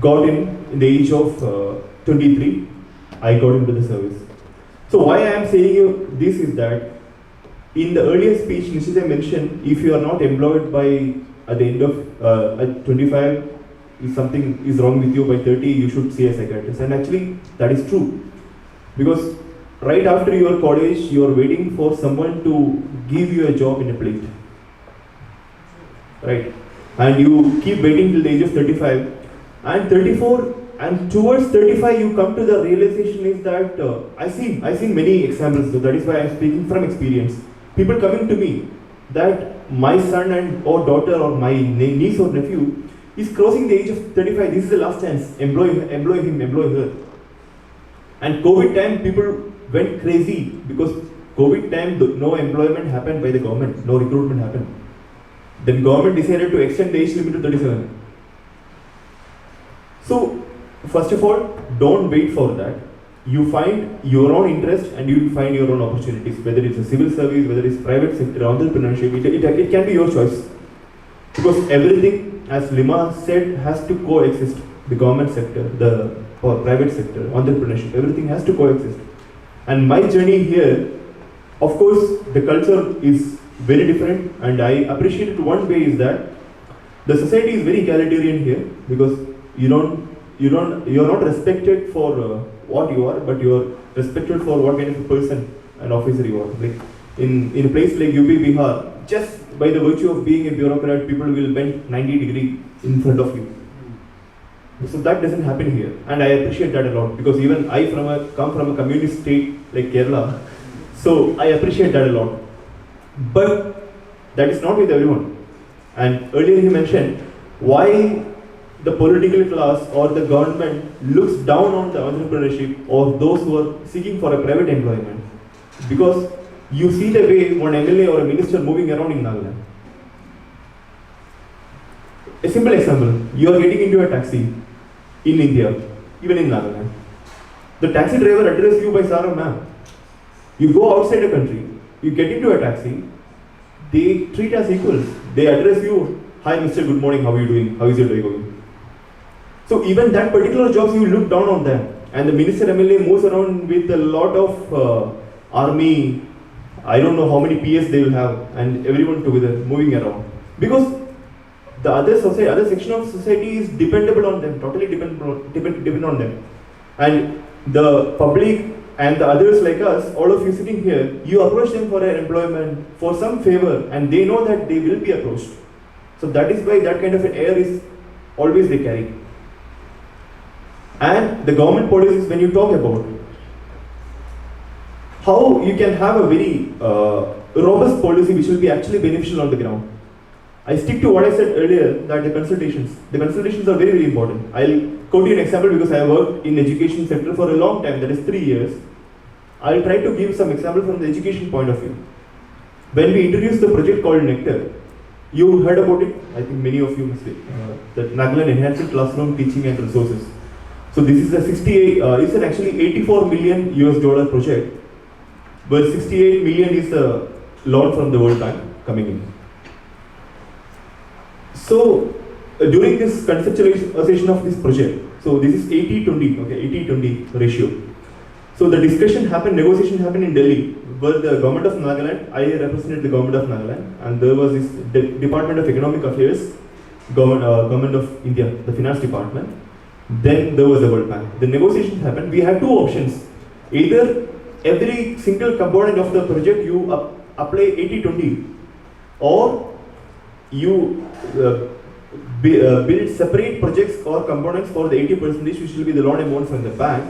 got in the age of 23, I got into the service. So why I am saying you this is that, in the earlier speech, Nishita mentioned, if you are not employed by, at the end of at 25, if something is wrong with you by 30, you should see a psychiatrist. And actually, that is true. Because right after your college, you are waiting for someone to give you a job in a plate. Right? And you keep waiting till the age of 35. And 34, and towards 35, you come to the realization is that, I've seen many examples, so that is why I'm speaking from experience. People coming to me, that my son or daughter or my niece or nephew is crossing the age of 35, this is the last chance, employ him, employ her. And COVID time, people went crazy because COVID time, no employment happened by the government, no recruitment happened. Then government decided to extend the age limit to 37. So, first of all, don't wait for that. You find your own interest and you will find your own opportunities, whether it's a civil service, whether it's private sector, entrepreneurship, it can be your choice. Because everything, as Lima said, has to coexist. The government sector, or private sector, entrepreneurship, everything has to coexist. And my journey here, of course, the culture is very different, and I appreciate it one way is that the society is very egalitarian here, because you're not respected for what you are, but you're respected for what kind of a person and officer you are. Like in a place like UP Bihar, just by the virtue of being a bureaucrat, people will bend 90 degrees in front of you. So that doesn't happen here, and I appreciate that a lot, because even I come from a communist state like Kerala, so I appreciate that a lot. But that is not with everyone. And earlier he mentioned why the political class or the government looks down on the entrepreneurship or those who are seeking for a private employment. Because you see the way one MLA or a minister moving around in Nagaland. A simple example, you are getting into a taxi in India, even in Nagaland. The taxi driver addresses you by sir or ma'am. You go outside the country, you get into a taxi, they treat as equals. They address you, hi Mr. Good morning, how are you doing? How is your day going? So even that particular jobs, you look down on them. And the minister MLA moves around with a lot of army, I don't know how many PS they will have, and everyone together moving around. Because the other section of society is dependable on them, totally dependent on them. And the public and the others like us, all of you sitting here, you approach them for an employment, for some favor, and they know that they will be approached. So that is why that kind of an air is always they carry. And the government policies, when you talk about how you can have a very robust policy which will be actually beneficial on the ground. I stick to what I said earlier, that the consultations are very, very important. I'll quote you an example because I have worked in education sector for a long time, that is 3 years. I'll try to give some example from the education point of view. When we introduced the project called Nectar, you heard about it, I think many of you must be, that Nagaland Enhanced Classroom Teaching and Resources. So this is it's an actually $84 million US project, but 68 million is the loan from the World Bank coming in. So during this conceptualization of this project, so this is 80-20, okay, 80-20 ratio. So the discussion happened, negotiation happened in Delhi, where the government of Nagaland, I represented the government of Nagaland, and there was this Department of Economic Affairs, government of India, the finance department. Then there was the World Bank. The negotiation happened. We had two options. Either every single component of the project you apply 80-20, or you build separate projects or components for the 80%, which will be the loan amount from the bank,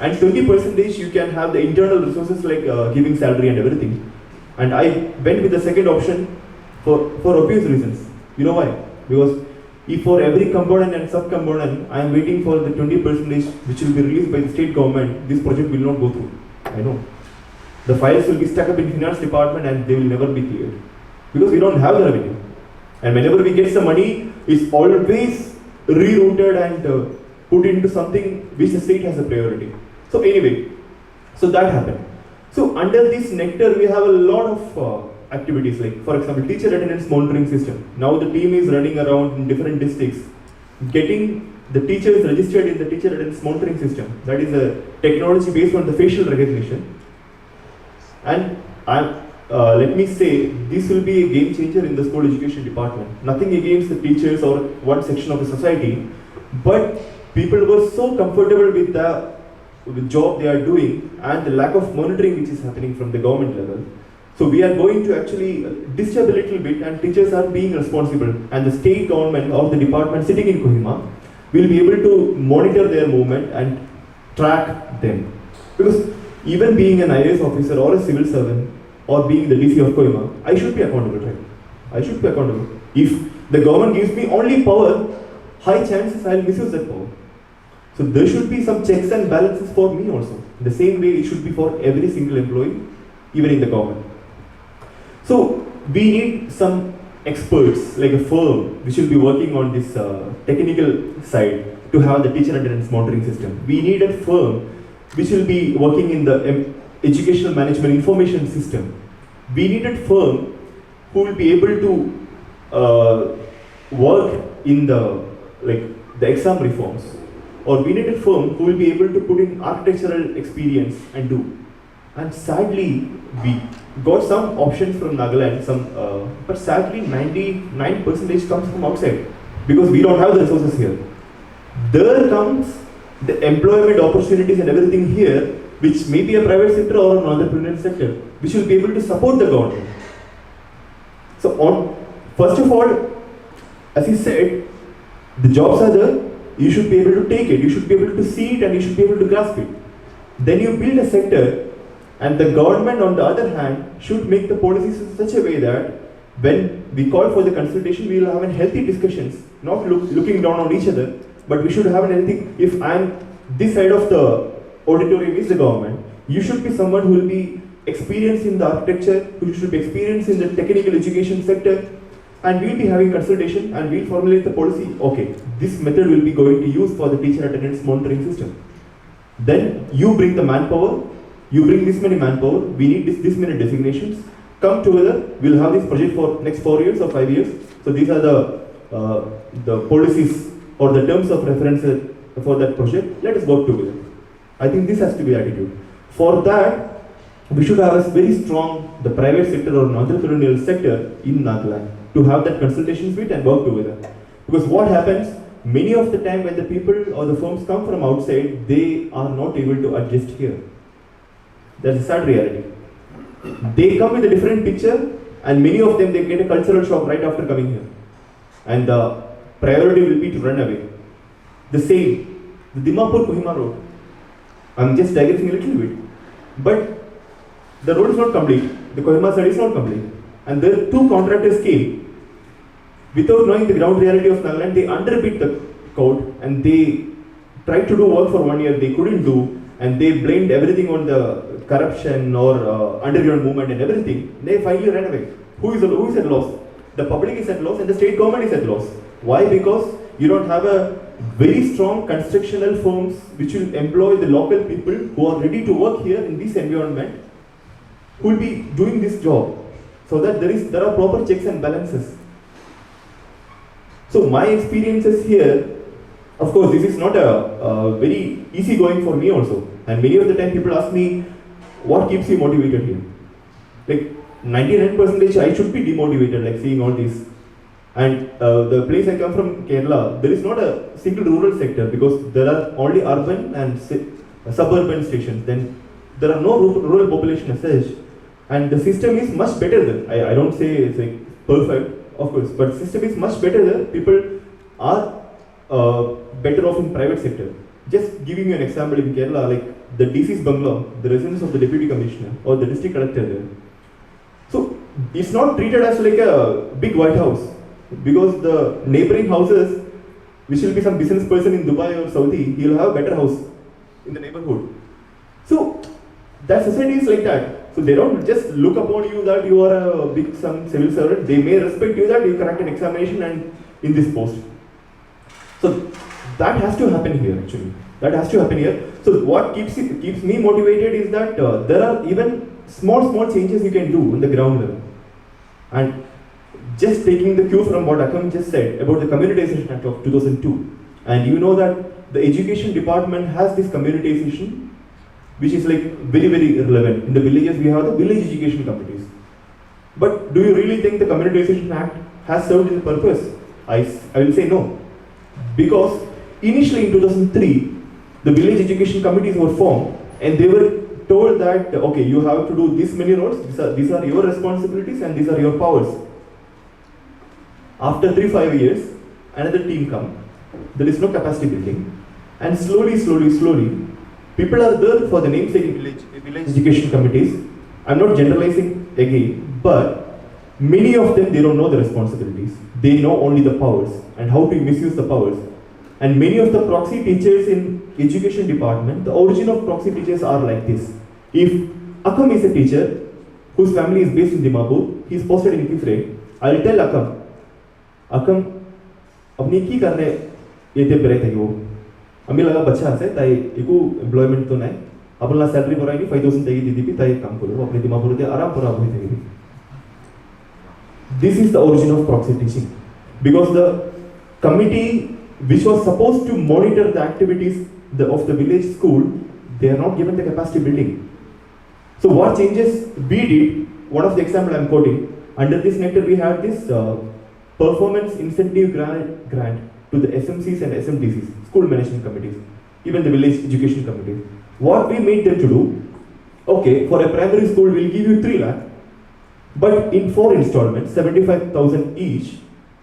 and 20% you can have the internal resources like giving salary and everything. And I went with the second option for obvious reasons. You know why? Because if for every component and sub-component, I am waiting for the 20% which will be released by the state government, this project will not go through. I know. The files will be stuck up in finance department and they will never be cleared. Because we don't have the revenue. And whenever we get some money, it's always rerouted and put into something which the state has a priority. So anyway, so that happened. So under this Nectar, we have a lot of activities, like for example, teacher attendance monitoring system. Now the team is running around in different districts, getting the teachers registered in the teacher attendance monitoring system. That is a technology based on the facial recognition. And let me say, this will be a game changer in the school education department. Nothing against the teachers or one section of the society, but people were so comfortable with the job they are doing and the lack of monitoring which is happening from the government level. So we are going to actually disturb a little bit, and teachers are being responsible, and the state government or the department sitting in Kohima will be able to monitor their movement and track them. Because even being an IAS officer or a civil servant or being the DC of Kohima, I should be accountable, right? I should be accountable. If the government gives me only power, high chances I will misuse that power. So there should be some checks and balances for me also. The same way it should be for every single employee, even in the government. So we need some experts, like a firm, which will be working on this technical side to have the teacher attendance monitoring system. We need a firm which will be working in the educational management information system. We need a firm who will be able to work in the exam reforms, or we need a firm who will be able to put in architectural experience and do. And sadly, we got some options from Nagaland, but sadly 99% comes from outside because we don't have the resources here. There comes the employment opportunities and everything here, which may be a private sector or an entrepreneurial sector, which will be able to support the government. So first of all, as he said, the jobs are there, you should be able to take it, you should be able to see it, and you should be able to grasp it. Then you build a sector, and the government on the other hand should make the policies in such a way that when we call for the consultation, we will have healthy discussions, not looking down on each other, but we should have anything. If I'm this side of the auditorium is the government, you should be someone who will be experienced in the architecture, who should be experienced in the technical education sector, and we'll be having consultation and we'll formulate the policy. Okay, this method will be going to use for the teacher attendance monitoring system. Then you bring the manpower, you bring this many manpower, we need this many designations, come together, we'll have this project for next 4 years or 5 years. So these are the policies or the terms of reference for that project. Let us work together. I think this has to be attitude. For that, we should have a very strong, the private sector or entrepreneurial sector in Nagaland to have that consultation suite and work together. Because what happens, many of the time when the people or the firms come from outside, they are not able to adjust here. That's a sad reality. They come with a different picture, and many of them, they get a cultural shock right after coming here. And the priority will be to run away. The same, the Dimapur-Kohima road. I'm just digressing a little bit. But the road is not complete. The Kohima side is not complete. And there 2 contractors came. Without knowing the ground reality of Nagaland, they underbid the code and they tried to do work for 1 year. They couldn't do, and they blamed everything on the corruption or underground movement and everything. They finally ran away. Who is at loss? The public is at loss and the state government is at loss. Why? Because you don't have a very strong constructional firms which will employ the local people who are ready to work here in this environment, who will be doing this job, so that there are proper checks and balances. So my experiences here, of course, this is not a very easy going for me also. And many of the time people ask me, what keeps you motivated here? Like 99% I should be demotivated, like seeing all this. And the place I come from, Kerala, there is not a single rural sector because there are only urban and suburban stations. Then there are no rural population as such. And the system is much better there. I don't say it's like perfect, of course, but the system is much better there. People are better off in private sector. Just giving you an example in Kerala, like the DC's bungalow, the residence of the deputy commissioner or the district collector there. So it's not treated as like a big White House because the neighboring houses, which will be some business person in Dubai or Saudi, he will have a better house in the neighborhood. So that society is like that. So they don't just look upon you that you are a big some civil servant. They may respect you that you cracked an examination and in this post. So that has to happen here actually. That has to happen here. So what keeps me motivated is that there are even small changes you can do on the ground level. And just taking the cue from what Akam just said about the Communitization Act of 2002. And you know that the education department has this communitization, which is like very, very relevant. In the villages, we have the village education committees. But do you really think the Communitization Act has served its purpose? I will say no. Because initially in 2003, the village education committees were formed and they were told that, okay, you have to do this many roads, these are your responsibilities and these are your powers. After 3-5 years, another team comes. There is no capacity building. And slowly, people are there for the namesake village education committees. I'm not generalizing again, but many of them, they don't know the responsibilities. They know only the powers and how to misuse the powers. And many of the proxy teachers in education department, the origin of proxy teachers are like this. If Akam is a teacher whose family is based in Dimapur, he is posted in Kifre. I'll tell Akam, अपनी की करने ये ते बरे थे वो, अमी लगा बच्चा से ताई इको employment तो नहीं, अपना salary पर आएगी 5,000 तेगी दीदी भी ताई काम करो, अपने दिमाग पर दे आराम पर आभुई तेगी. This is the origin of proxy teaching, because the committee which was supposed to monitor the activities of the village school, they are not given the capacity building. So what changes we did, one of the example I am quoting, under this nectar we had this performance incentive grant to the SMCs and SMDCs, school management committees, even the village education committees. What we made them to do, okay, for a primary school we'll give you 3 lakh, but in 4 installments, 75,000 each,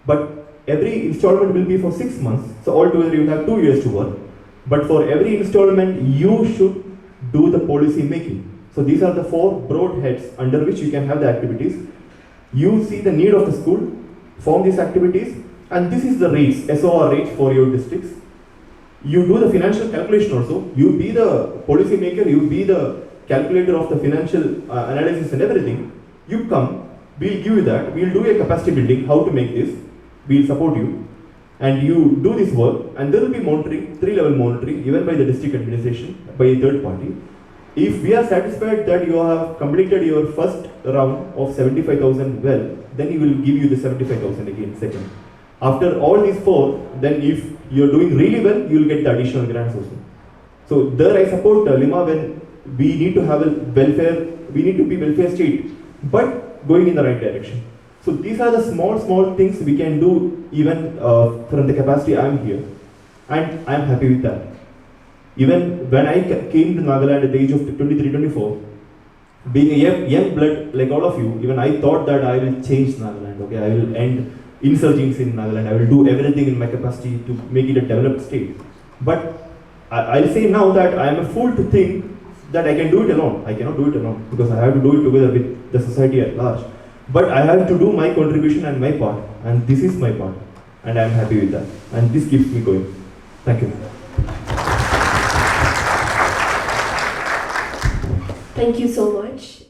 but every installment will be for 6 months, so altogether you have 2 years to work. But for every installment, you should do the policy making. So these are the 4 broad heads under which you can have the activities. You see the need of the school, form these activities, and this is the rates, SOR rates for your districts. You do the financial calculation also. You be the policy maker, you be the calculator of the financial analysis and everything. You come, we'll give you that, we'll do a capacity building, how to make this, we'll support you, and you do this work, and there will be monitoring, 3-level monitoring, even by the district administration, by a third party. If we are satisfied that you have completed your first round of 75,000 well, then we will give you the 75,000 again, second. After all these 4, then if you are doing really well, you will get the additional grants also. So there I support Lima when we need to have a welfare, we need to be welfare state, but going in the right direction. So these are the small things we can do even from the capacity I am here, and I am happy with that. Even when I came to Nagaland at the age of 23-24, being a young blood like all of you, even I thought that I will change Nagaland, okay, I will end insurgency in Nagaland, I will do everything in my capacity to make it a developed state. But I'll say now that I am a fool to think that I can do it alone. I cannot do it alone, because I have to do it together with the society at large. But I have to do my contribution and my part, and this is my part, and I am happy with that, and this keeps me going. Thank you. Thank you so much.